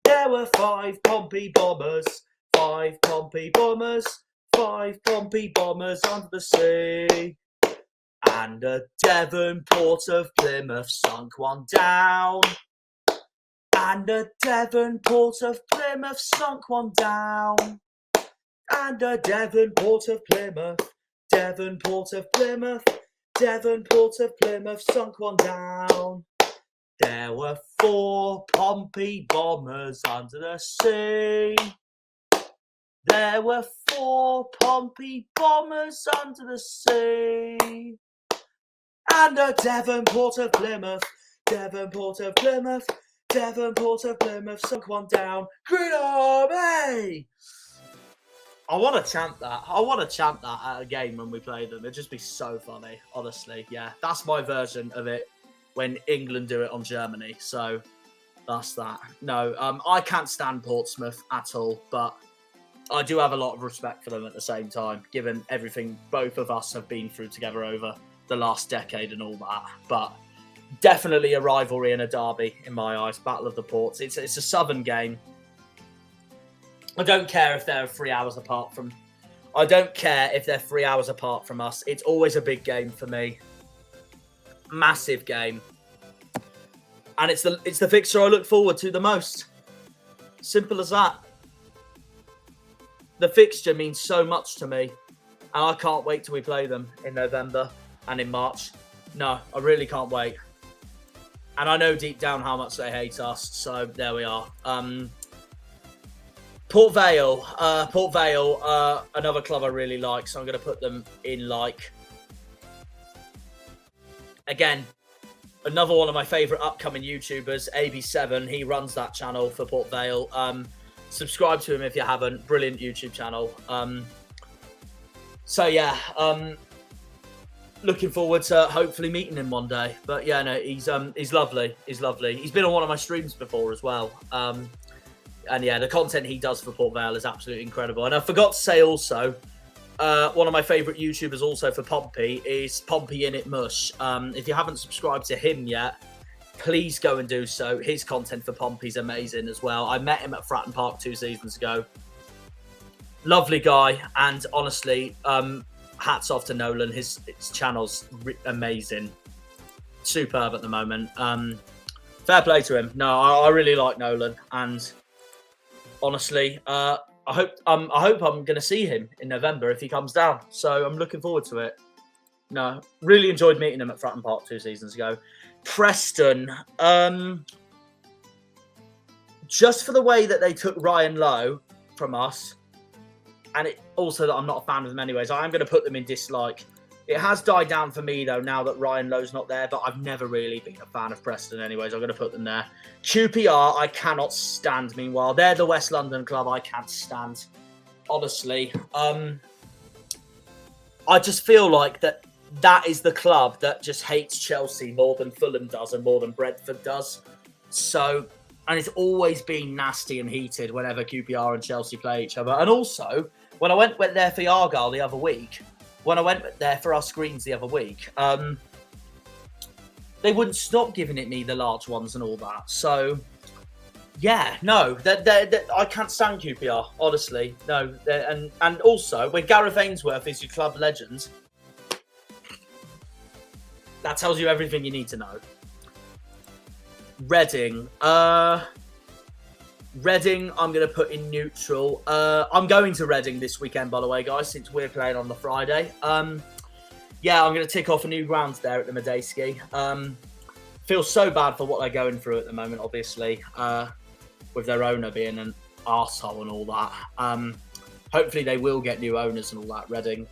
There were 5 Pompey bombers, 5 Pompey bombers, 5 Pompey bombers under the sea. And a Devon port of Plymouth sunk one down. And a Devon port of Plymouth sunk one down. And a Devon port of Plymouth, Devon port of Plymouth, Devon port of Plymouth sunk one down. There were 4 Pompey bombers under the sea. There were 4 Pompey bombers under the sea. And the Devonport of Plymouth, Devonport of Plymouth, Devonport of Plymouth, sunk one down. Green Army! I want to chant that. I want to chant that at a game when we play them. It'd just be so funny, honestly. Yeah, that's my version of it when England do it on Germany. So that's that. No, I can't stand Portsmouth at all, but I do have a lot of respect for them at the same time, given everything both of us have been through together over the last decade and all that. But definitely a rivalry and a derby in my eyes. Battle of the Ports. It's a southern game. I don't care if they're 3 hours apart from. I don't care if they're 3 hours apart from us. It's always a big game for me. Massive game. And it's the fixture I look forward to the most. Simple as that. The fixture means so much to me. And I can't wait till we play them in November and in March. No, I really can't wait. And I know deep down how much they hate us. So there we are. Port Vale, another club I really like, so I'm going to put them in like. Again, another one of my favourite upcoming YouTubers, AB7. He runs that channel for Port Vale. Subscribe to him if you haven't. Brilliant YouTube channel. So yeah, looking forward to hopefully meeting him one day. But yeah, no, he's lovely. He's lovely. He's been on one of my streams before as well. And yeah, the content he does for Port Vale is absolutely incredible. And I forgot to say also, one of my favourite YouTubers also for Pompey is Pompey In It Mush. If you haven't subscribed to him yet, please go and do so. His content for Pompey's amazing as well. I met him at Fratton Park 2 seasons ago. Lovely guy. And honestly, hats off to Nolan. His channel's amazing. Superb at the moment. Fair play to him. No, I really like Nolan. And honestly, I hope I'm going to see him in November if he comes down. So I'm looking forward to it. No, really enjoyed meeting him at Fratton Park 2 seasons ago. Preston, just for the way that they took Ryan Lowe from us, and it also that I'm not a fan of them anyways, I am going to put them in dislike. It has died down for me, though, now that Ryan Lowe's not there, but I've never really been a fan of Preston anyways. I'm going to put them there. QPR, I cannot stand, meanwhile. They're the West London club I can't stand, honestly. I just feel like that is the club that just hates Chelsea more than Fulham does and more than Brentford does. So, and it's always been nasty and heated whenever QPR and Chelsea play each other. And also, when I went there for Argyle the other week, when I went there for our screens the other week, they wouldn't stop giving it me the large ones and all that. So, yeah, no, I can't stand QPR, honestly. No, and also, when Gareth Ainsworth is your club legend, that tells you everything you need to know. Reading. Reading, I'm going to put in neutral. I'm going to Reading this weekend, by the way, guys, since we're playing on the Friday. Yeah, I'm going to tick off a new ground there at the Madejski. Feel so bad for what they're going through at the moment, obviously, with their owner being an arsehole and all that. Hopefully they will get new owners and all that, Reading.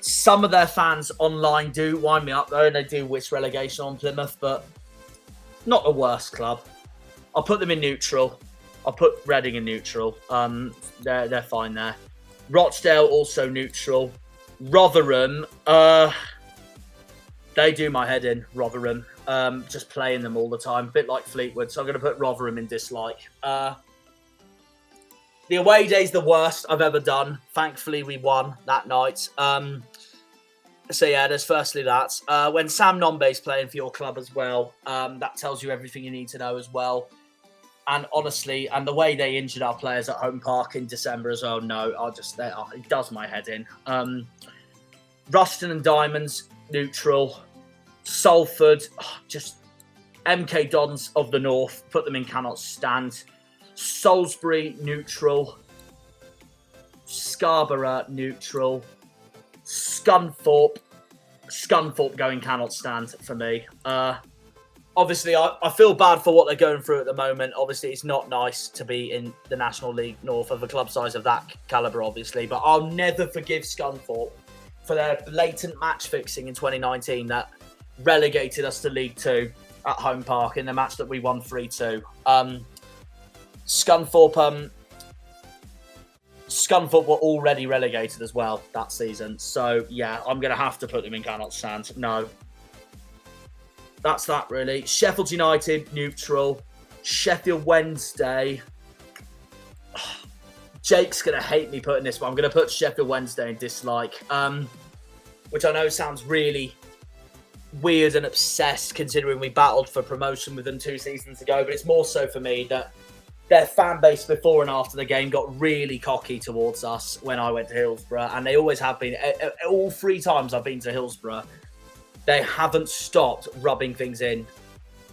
Some of their fans online do wind me up, though, and they do wish relegation on Plymouth, but not the worst club. I'll put them in neutral. I'll put Reading in neutral. They're fine there. Rochdale also neutral. Rotherham, they do my head in, Rotherham. Just playing them all the time, a bit like Fleetwood. So I'm going to put Rotherham in dislike. The away day's the worst I've ever done. Thankfully, we won that night. So yeah, there's firstly that. When Sam Nombe's playing for your club as well, that tells you everything you need to know as well. And honestly, and the way they injured our players at Home Park in December as well, no, it does my head in. Ruston and Diamonds, neutral. Salford, just MK Dons of the North, put them in cannot stand. Salisbury, neutral. Scarborough, neutral. Scunthorpe going cannot stand for me. Obviously, I feel bad for what they're going through at the moment. Obviously, it's not nice to be in the National League North of a club size of that calibre, obviously. But I'll never forgive Scunthorpe for their blatant match fixing in 2019 that relegated us to League Two at Home Park in the match that we won 3-2. Scunthorpe were already relegated as well that season. So, yeah, I'm going to have to put them in cannot stand. No. That's that, really. Sheffield United, neutral. Sheffield Wednesday. Jake's going to hate me putting this one. I'm going to put Sheffield Wednesday in dislike, which I know sounds really weird and obsessed considering we battled for promotion with them 2 seasons ago. But it's more so for me that their fan base before and after the game got really cocky towards us when I went to Hillsborough. And they always have been. All 3 times I've been to Hillsborough, they haven't stopped rubbing things in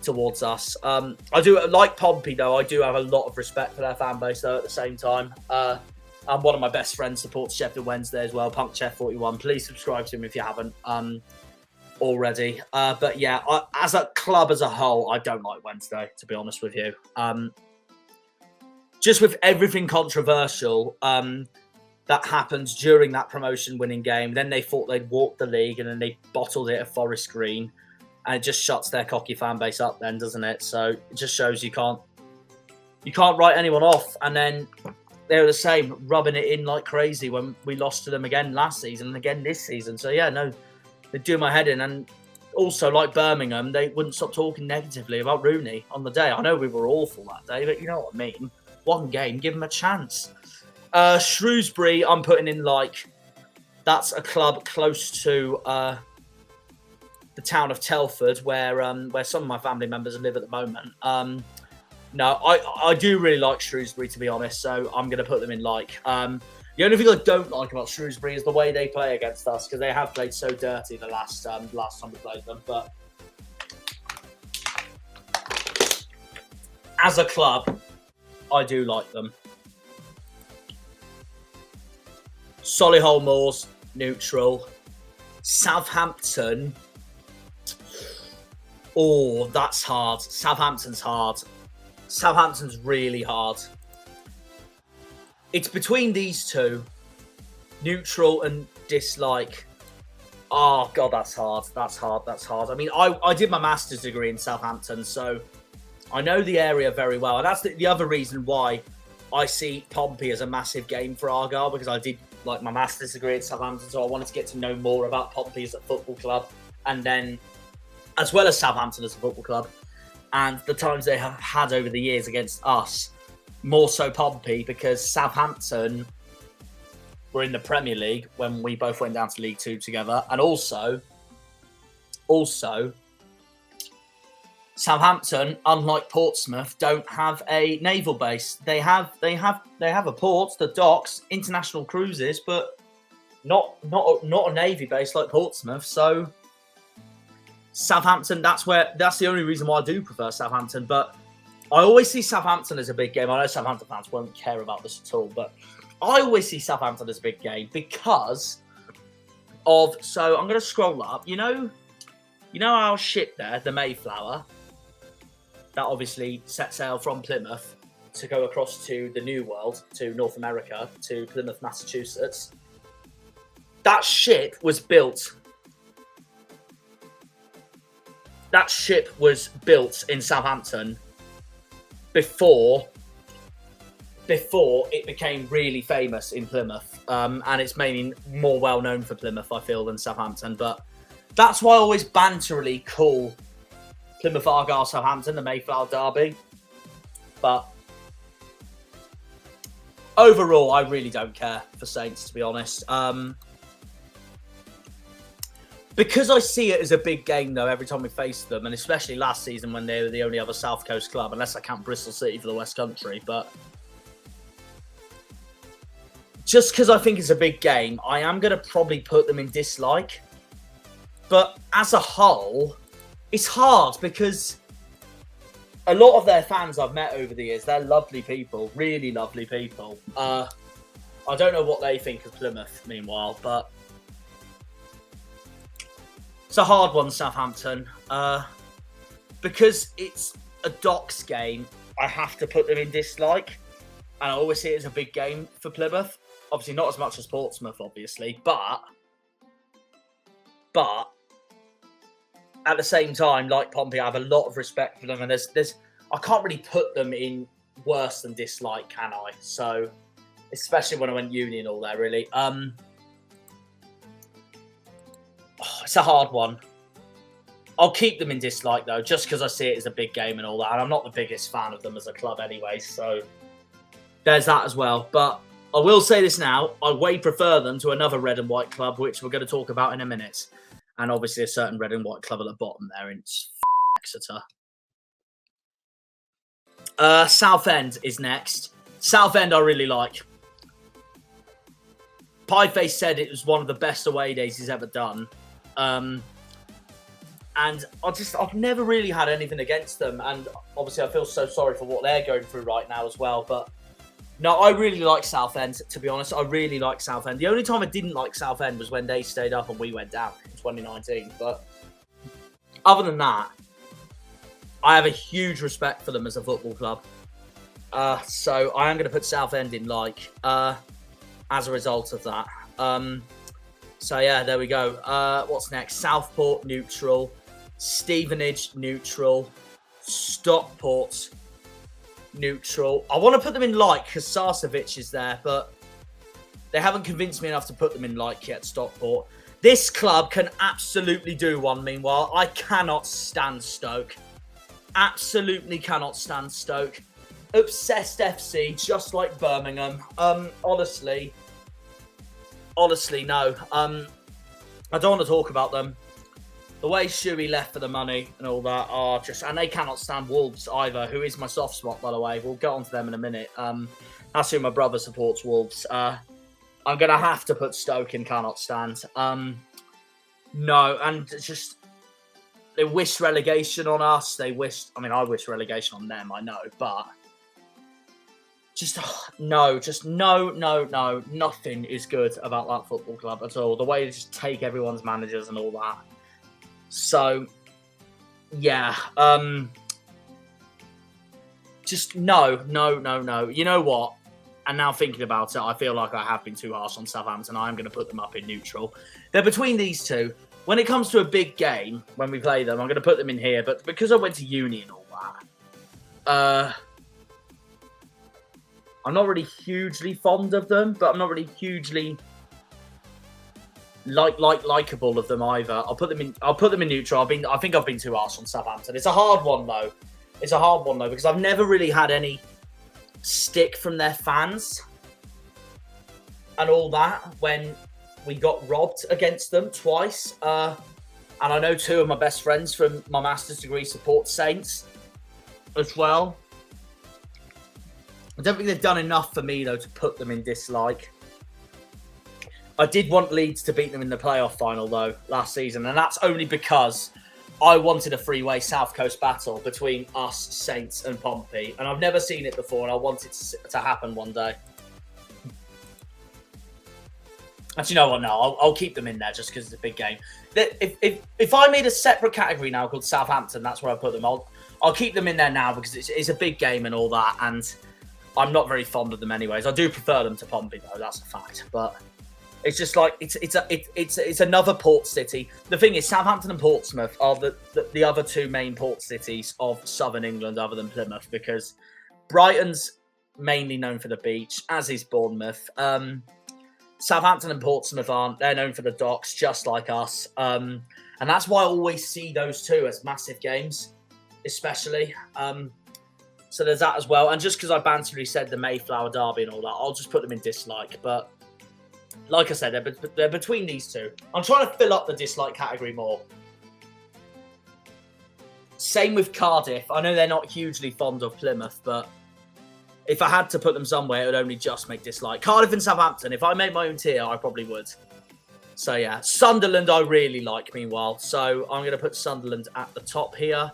towards us. I do, like Pompey though, I do have a lot of respect for their fan base though at the same time. And one of my best friends supports Sheffield Wednesday as well, PunkChef41. Please subscribe to him if you haven't already. But yeah, as a club as a whole, I don't like Wednesday, to be honest with you. Just with everything controversial that happened during that promotion winning game, then they thought they'd walk the league and then they bottled it at Forest Green. And it just shuts their cocky fan base up then, doesn't it? So it just shows you can't write anyone off. And then they were the same, rubbing it in like crazy when we lost to them again last season and again this season. So yeah, no, they do my head in. And also, like Birmingham, they wouldn't stop talking negatively about Rooney on the day. I know we were awful that day, but you know what I mean. One game, give them a chance. Shrewsbury, I'm putting in like, that's a club close to the town of Telford, where some of my family members live at the moment. No, I do really like Shrewsbury, to be honest, so I'm going to put them in like. The only thing I don't like about Shrewsbury is the way they play against us, because they have played so dirty the last time we played them. But as a club, I do like them. Solihull Moors, neutral. Southampton. Oh, that's hard. Southampton's hard. Southampton's really hard. It's between these two. Neutral and dislike. Oh, God, that's hard. That's hard. That's hard. I mean, I did my master's degree in Southampton, so I know the area very well. And that's the other reason why I see Pompey as a massive game for Argyle, because I did like my master's degree at Southampton, so I wanted to get to know more about Pompey as a football club, and then as well as Southampton as a football club, and the times they have had over the years against us, more so Pompey, because Southampton were in the Premier League when we both went down to League Two together, and also Southampton, unlike Portsmouth, don't have a naval base. They have a port, the docks, international cruises, but not a navy base like Portsmouth. So Southampton, that's the only reason why I do prefer Southampton. But I always see Southampton as a big game. I know Southampton fans won't care about this at all, but I always see Southampton as a big game because of. So I'm going to scroll up. You know our ship there, the Mayflower, that obviously set sail from Plymouth to go across to the New World, to North America, to Plymouth, Massachusetts. That ship was built. That ship was built in Southampton before it became really famous in Plymouth. And it's mainly more well known for Plymouth, I feel, than Southampton. But that's why I always banterily call Plymouth Argyle Southampton the Mayflower Derby. But overall, I really don't care for Saints, to be honest. Because I see it as a big game, though, every time we face them, and especially last season when they were the only other South Coast club, unless I count Bristol City for the West Country. But just because I think it's a big game, I am going to probably put them in dislike. But as a whole, it's hard because a lot of their fans I've met over the years, they're lovely people, really lovely people. I don't know what they think of Plymouth, meanwhile, but it's a hard one, Southampton. Because it's a Docks game, I have to put them in dislike. And I always see it as a big game for Plymouth. Obviously, not as much as Portsmouth, obviously, but But at the same time, like Pompey, I have a lot of respect for them, and there's I can't really put them in worse than dislike, can I? So, especially when I went uni and all that, really. It's a hard one. I'll keep them in dislike, though, just because I see it as a big game and all that. And I'm not the biggest fan of them as a club anyway, so there's that as well. But I will say this now. I way prefer them to another red and white club, which we're going to talk about in a minute. And obviously a certain red and white club at the bottom there in Exeter. Southend is next. Southend I really like. Pieface said it was one of the best away days he's ever done. And I've never really had anything against them. And obviously I feel so sorry for what they're going through right now as well. But no, I really like Southend, to be honest. I really like Southend. The only time I didn't like Southend was when they stayed up and we went down in 2019. But other than that, I have a huge respect for them as a football club. So I am going to put Southend in like as a result of that. So yeah, there we go. What's next? Southport, neutral. Stevenage, neutral. Stockport, neutral. I want to put them in like because Sarcevic is there, but they haven't convinced me enough to put them in like yet, Stockport. This club can absolutely do one, meanwhile. I cannot stand Stoke. Absolutely cannot stand Stoke. Obsessed FC, just like Birmingham. Honestly, no. I don't want to talk about them. The way Shuey left for the money and all that are just... And they cannot stand Wolves either, who is my soft spot, by the way. We'll get on to them in a minute. That's who my brother supports, Wolves. I'm going to have to put Stoke in cannot stand. No, and just... They wished relegation on us. They wished... I mean, I wish relegation on them, I know, but... no. Nothing is good about that football club at all. The way they just take everyone's managers and all that. So, yeah. Just no. You know what? And now thinking about it, I feel like I have been too harsh on Southampton. I am going to put them up in neutral. They're between these two. When it comes to a big game, when we play them, I'm going to put them in here. But because I went to uni and all that, I'm not really hugely fond of them, but I'm not really hugely likable of them either. I'll put them in neutral. I think I've been too harsh on Southampton. It's a hard one though. Because I've never really had any stick from their fans and all that when we got robbed against them twice. And I know two of my best friends from my master's degree support Saints as well. I don't think they've done enough for me, though, to put them in dislike. I did want Leeds to beat them in the playoff final, though, last season. And that's only because I wanted a three-way South Coast battle between us, Saints and Pompey. And I've never seen it before, and I want it to happen one day. Actually, you know what? No, I'll keep them in there just because it's a big game. If I made a separate category now called Southampton, that's where I put them. I'll keep them in there now because it's a big game and all that. And I'm not very fond of them anyways. I do prefer them to Pompey, though. That's a fact. But it's just like it's another port city. The thing is, Southampton and Portsmouth are the other two main port cities of southern England, other than Plymouth, because Brighton's mainly known for the beach, as is Bournemouth. Southampton and Portsmouth aren't. They're known for the docks, just like us. And that's why I always see those two as massive games, especially. So there's that as well. And just because I banterly said the Mayflower Derby and all that, I'll just put them in dislike. But like I said, they're between these two. I'm trying to fill up the dislike category more. Same with Cardiff. I know they're not hugely fond of Plymouth, but if I had to put them somewhere, it would only just make dislike. Cardiff and Southampton, if I made my own tier, I probably would. So yeah, Sunderland I really like, meanwhile. So I'm going to put Sunderland at the top here.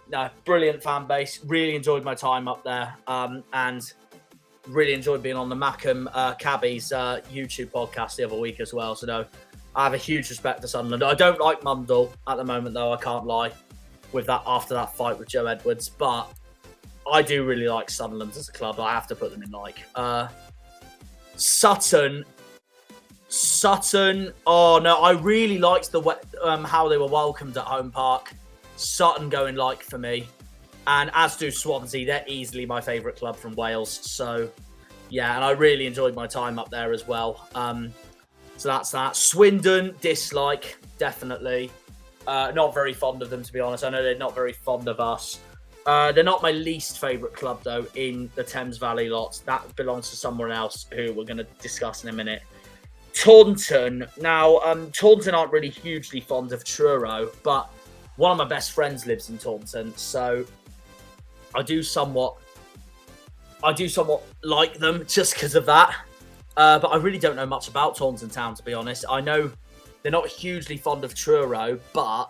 No, brilliant fan base. Really enjoyed my time up there. And really enjoyed being on the Mackham Cabbies YouTube podcast the other week as well. So no, I have a huge respect for Sunderland. I don't like Mundell at the moment, though, I can't lie, with that after that fight with Joe Edwards. But I do really like Sunderland as a club. I have to put them in like. Sutton, Sutton. Oh no, I really liked the how they were welcomed at Home Park. Sutton going like for me, and as do Swansea. They're easily my favourite club from Wales. So yeah, and I really enjoyed my time up there as well. So that's that. Swindon, dislike, definitely. Not very fond of them, to be honest. I know they're not very fond of us. They're not my least favourite club, though, in the Thames Valley lot. That belongs to someone else who we're going to discuss in a minute. Taunton. Now, Taunton aren't really hugely fond of Truro, but one of my best friends lives in Taunton, so I do somewhat like them just because of that. But I really don't know much about Taunton Town, to be honest. I know they're not hugely fond of Truro, but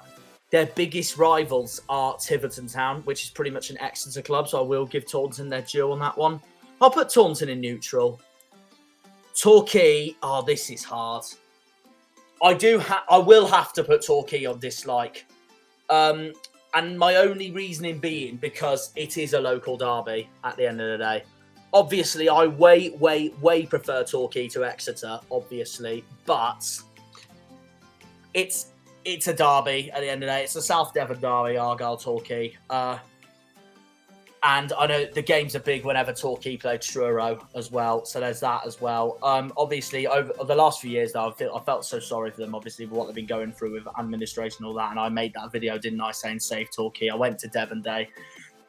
their biggest rivals are Tiverton Town, which is pretty much an Exeter club, so I will give Taunton their due on that one. I'll put Taunton in neutral. Torquay, oh, this is hard. I will have to put Torquay on dislike. And my only reasoning being because it is a local derby at the end of the day. Obviously, I way prefer Torquay to Exeter, obviously, but it's a derby at the end of the day. It's a South Devon derby, Argyle Torquay. And I know the games are big whenever Torquay play Truro as well, so there's that as well. Obviously, over the last few years, though, I felt so sorry for them, obviously, with what they've been going through with administration and all that, and I made that video, didn't I, saying save Torquay. I went to Devon Day.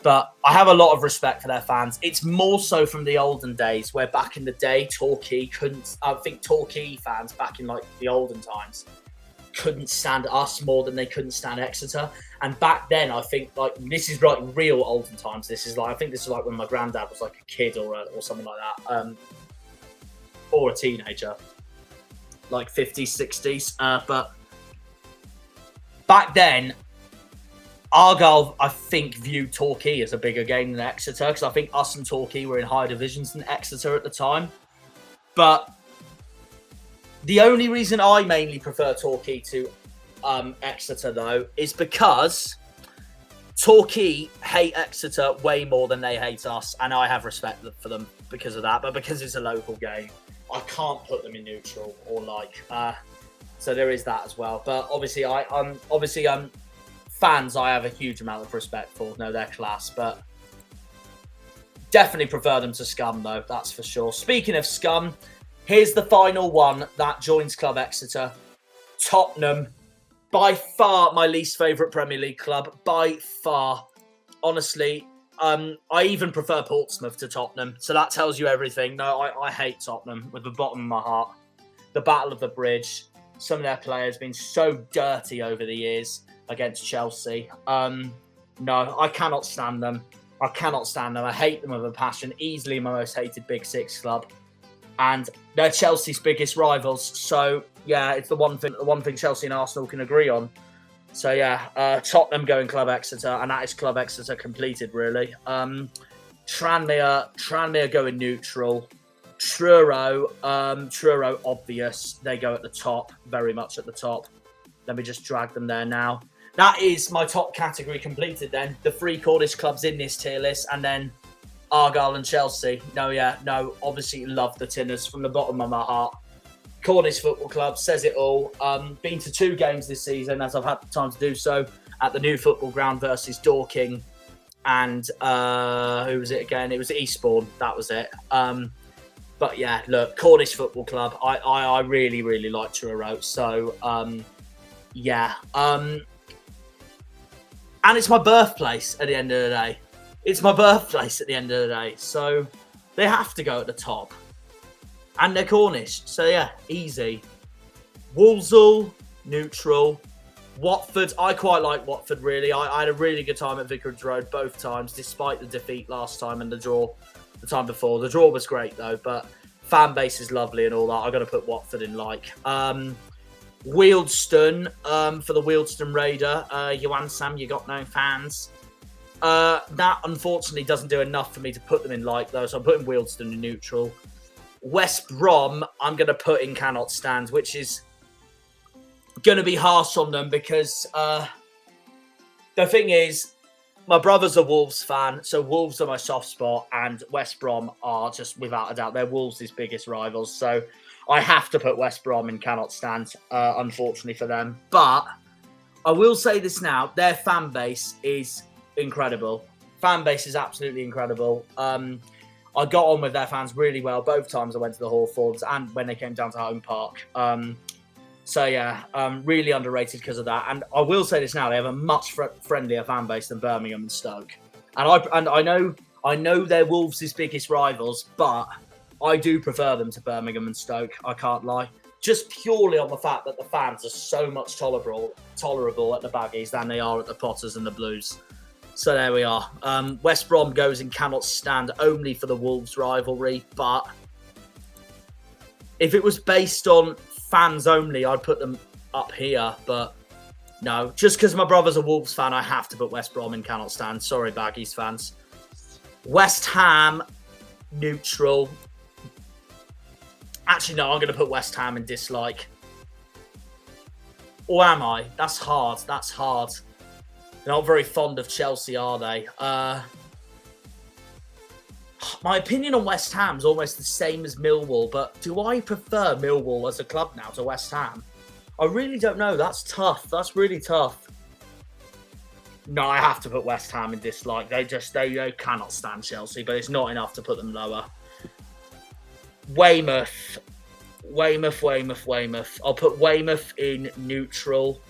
But I have a lot of respect for their fans. It's more so from the olden days, where back in the day, Torquay fans back in like the olden times couldn't stand us more than they couldn't stand Exeter. And back then, I think like this is like real olden times. I think this is like when my granddad was like a kid or something like that, or a teenager, like 50s, 60s. But back then, Argyle, I think, viewed Torquay as a bigger game than Exeter, because I think us and Torquay were in higher divisions than Exeter at the time. But the only reason I mainly prefer Torquay to Exeter, though, is because Torquay hate Exeter way more than they hate us, and I have respect for them because of that. But because it's a local game, I can't put them in neutral or like. So there is that as well. But obviously, fans I have a huge amount of respect for. No, they're class, but definitely prefer them to Scum, though, that's for sure. Speaking of Scum, here's the final one that joins Club Exeter. Tottenham, by far my least favourite Premier League club, by far. Honestly, I even prefer Portsmouth to Tottenham, so that tells you everything. No, I hate Tottenham with the bottom of my heart. The Battle of the Bridge, some of their players have been so dirty over the years against Chelsea. No, I cannot stand them. I hate them with a passion. Easily my most hated Big Six club. And they're Chelsea's biggest rivals. So, yeah, it's the one thing Chelsea and Arsenal can agree on. So, yeah, Tottenham going Club Exeter, and that is Club Exeter completed, really. Tranmere going neutral. Truro, obvious. They go at the top, very much at the top. Let me just drag them there now. That is my top category completed then. The 3 Cornish clubs in this tier list, and then Argyle and Chelsea. No, obviously love the Tinners from the bottom of my heart. Cornish Football Club says it all. Been to 2 games this season, as I've had the time to do so, at the new football ground versus Dorking. And who was it again? It was Eastbourne. That was it. But yeah, look, Cornish Football Club. I really, really like Truro. So, yeah. And it's my birthplace at the end of the day. So they have to go at the top. And they're Cornish. So yeah, easy. Walsall, neutral. Watford, I quite like Watford, really. I had a really good time at Vicarage Road both times, despite the defeat last time and the draw the time before. The draw was great, though, but fan base is lovely and all that. I've got to put Watford in like. Wealdstone, for the Wealdstone Raider. Johan Sam, you got no fans. That, unfortunately, doesn't do enough for me to put them in like, though, so I'm putting Wealdstone in neutral. West Brom, I'm going to put in cannot stand, which is going to be harsh on them because the thing is, my brother's a Wolves fan, so Wolves are my soft spot, and West Brom are just, without a doubt, they're Wolves' biggest rivals. So I have to put West Brom in cannot stand, unfortunately for them. But I will say this now, their fan base is incredible. Fan base is absolutely incredible. I got on with their fans really well both times I went to the Hawthorns and when they came down to Home Park. So yeah, really underrated because of that. And I will say this now, they have a much friendlier fan base than Birmingham and Stoke. And I know they're Wolves' biggest rivals, but I do prefer them to Birmingham and Stoke, I can't lie. Just purely on the fact that the fans are so much tolerable at the Baggies than they are at the Potters and the Blues. So there we are. West Brom goes and cannot stand only for the Wolves rivalry, but if it was based on fans only, I'd put them up here, but no. Just because my brother's a Wolves fan, I have to put West Brom in cannot stand. Sorry, Baggies fans. West Ham, neutral. Actually, no, I'm going to put West Ham in dislike. Or am I? That's hard. That's hard. They're not very fond of Chelsea, are they? My opinion on West Ham is almost the same as Millwall, but do I prefer Millwall as a club now to West Ham? I really don't know. That's tough. That's really tough. No, I have to put West Ham in dislike. They cannot stand Chelsea, but it's not enough to put them lower. Weymouth. I'll put Weymouth in neutral.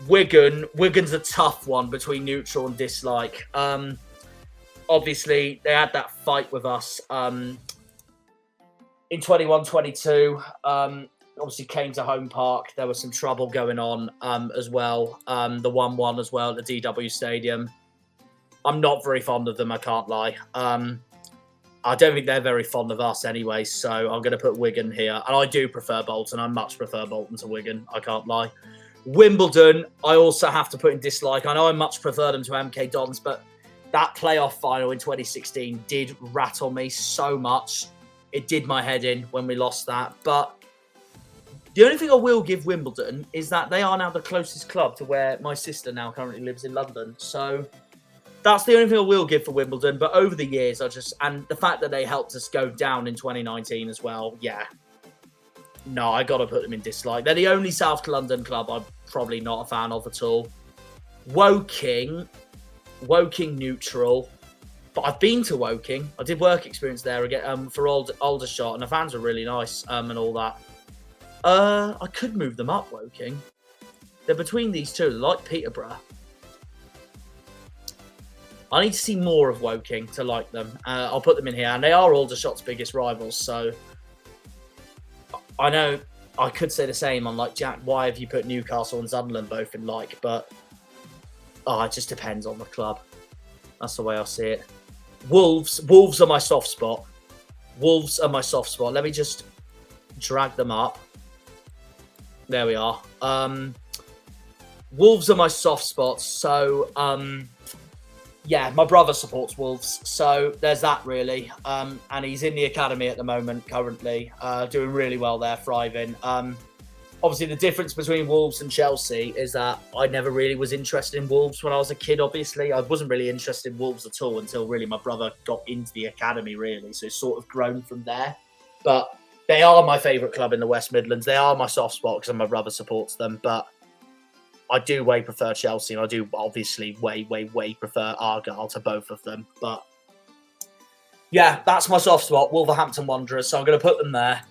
Wigan's a tough one between neutral and dislike. Obviously, they had that fight with us in 21-22. Obviously, came to Home Park. There was some trouble going on as well. The 1-1 as well at the DW Stadium. I'm not very fond of them, I can't lie. I don't think they're very fond of us anyway, so I'm going to put Wigan here. And I do prefer Bolton. I much prefer Bolton to Wigan, I can't lie. Wimbledon, I also have to put in dislike. I know I much prefer them to MK Dons, but that playoff final in 2016 did rattle me so much. It did my head in when we lost that. But the only thing I will give Wimbledon is that they are now the closest club to where my sister now currently lives in London. So that's the only thing I will give for Wimbledon. But over the years, and the fact that they helped us go down in 2019 as well, yeah. No, I got to put them in dislike. They're the only South London club I'm probably not a fan of at all. Woking neutral. But I've been to Woking. I did work experience there again for Aldershot, and the fans were really nice and all that. I could move them up, Woking. They're between these two, like Peterborough. I need to see more of Woking to like them. I'll put them in here, and they are Aldershot's biggest rivals, so I know I could say the same on like Jack. Why have you put Newcastle and Sunderland both in like? But it just depends on the club. That's the way I see it. Wolves are my soft spot. Let me just drag them up. There we are. Wolves are my soft spots. So yeah, my brother supports Wolves, so there's that really. And he's in the academy at the moment, currently, doing really well there, thriving. Obviously, the difference between Wolves and Chelsea is that I never really was interested in Wolves when I was a kid, obviously. I wasn't really interested in Wolves at all until really my brother got into the academy, really. So it's sort of grown from there. But they are my favourite club in the West Midlands. They are my soft spot because my brother supports them. But I do way prefer Chelsea, and I do obviously way prefer Argyle to both of them. But yeah, that's my soft spot, Wolverhampton Wanderers. So I'm going to put them there,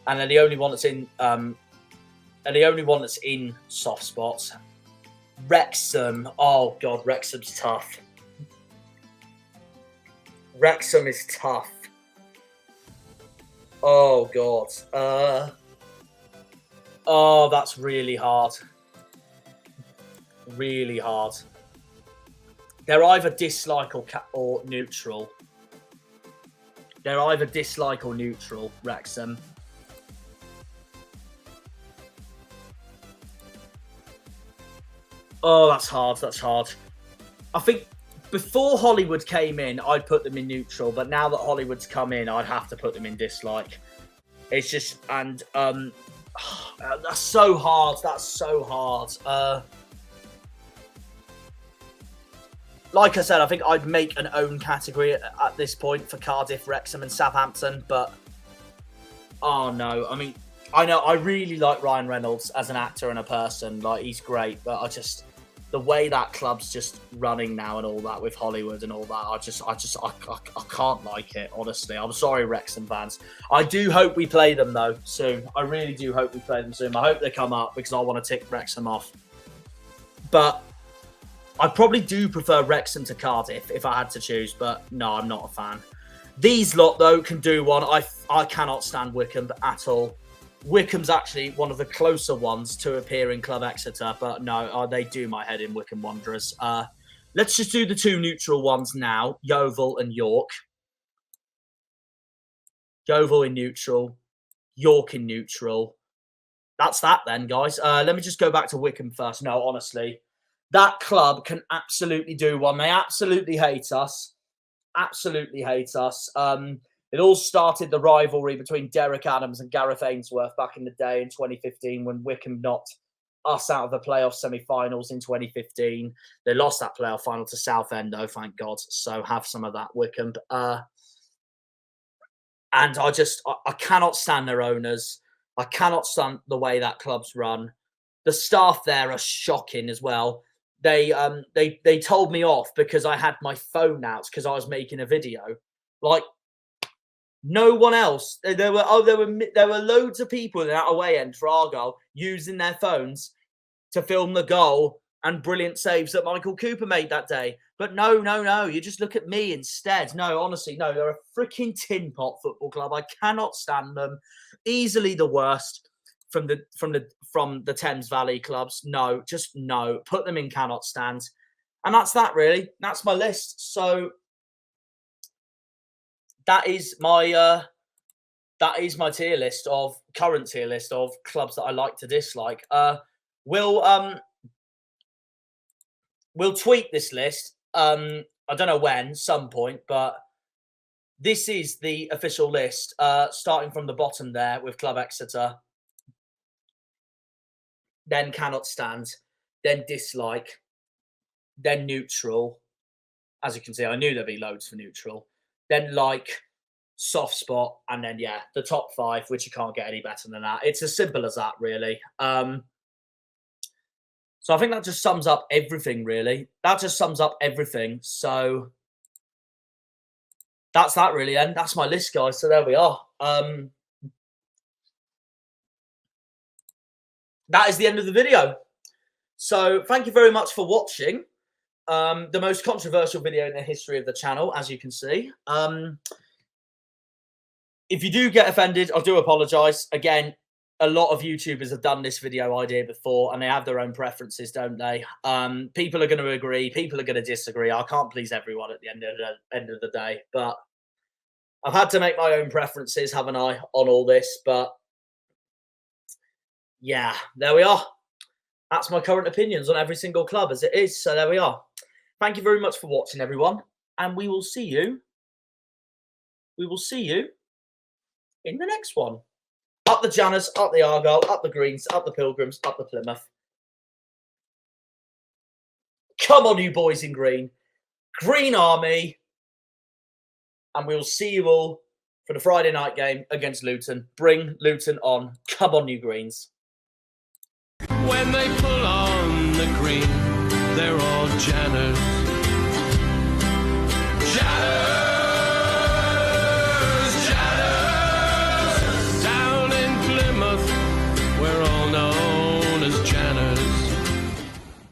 and they're the only one that's in, soft spots. Wrexham, oh god, Wrexham's tough. Wrexham is tough. Oh god, that's really hard. Really hard. They're either dislike or neutral. Wrexham. Oh, that's hard. I think before Hollywood came in, I'd put them in neutral, but now that Hollywood's come in, I'd have to put them in dislike. It's just, and that's so hard. Like I said, I think I'd make an own category at this point for Cardiff, Wrexham and Southampton, but Oh, no. I mean, I know I really like Ryan Reynolds as an actor and a person. Like, he's great, but the way that club's just running now and all that with Hollywood and all that, I can't like it, honestly. I'm sorry, Wrexham fans. I do hope we play them, though, soon. I really do hope we play them soon. I hope they come up because I want to tick Wrexham off. But I probably do prefer Wrexham to Cardiff if I had to choose, but no, I'm not a fan. These lot, though, can do one. I cannot stand Wycombe at all. Wycombe's actually one of the closer ones to appear in Club Exeter, but no, they do my head in, Wycombe Wanderers. Let's just do the two neutral ones now, Yeovil and York. Yeovil in neutral, York in neutral. That's that then, guys. Let me just go back to Wycombe first. No, honestly, that club can absolutely do one. They absolutely hate us. Absolutely hate us. It all started the rivalry between Derek Adams and Gareth Ainsworth back in the day in 2015 when Wycombe knocked us out of the playoff semi-finals in 2015. They lost that playoff final to Southend, though, thank God. So have some of that, Wycombe. And I cannot stand their owners. I cannot stand the way that club's run. The staff there are shocking as well. They told me off because I had my phone out because I was making a video. Like, no one else. There were loads of people in that away end for Argyle using their phones to film the goal and brilliant saves that Michael Cooper made that day. But no. You just look at me instead. No, honestly, no. They're a freaking tin pot football club. I cannot stand them. Easily the worst from the Thames Valley clubs. No, just no. Put them in cannot stand. And that's that, really. That's my list. So that is my tier list of current tier list of clubs that I like to dislike. We'll tweet this list. I don't know when, some point, but this is the official list. Starting from the bottom there with Club Exeter, then cannot stand, then dislike, then neutral. As you can see, I knew there'd be loads for neutral. Then like, soft spot, and then, yeah, the top 5, which you can't get any better than that. It's as simple as that, really. So I think that just sums up everything, really. That just sums up everything. So that's that, really, then. That's my list, guys. So there we are. That is the end of the video. So thank you very much for watching. The most controversial video in the history of the channel, as you can see. If you do get offended, I do apologise. Again, a lot of YouTubers have done this video idea before, and they have their own preferences, don't they? People are going to agree. People are going to disagree. I can't please everyone at the end of the day. But I've had to make my own preferences, haven't I, on all this? But yeah, there we are. That's my current opinions on every single club as it is. So there we are. Thank you very much for watching, everyone. And we will see you. In the next one. Up the Janners, up the Argyle, up the Greens, up the Pilgrims, up the Plymouth. Come on, you boys in green. Green Army. And we will see you all for the Friday night game against Luton. Bring Luton on. Come on, you Greens. When they pull on the green, they're all Janners.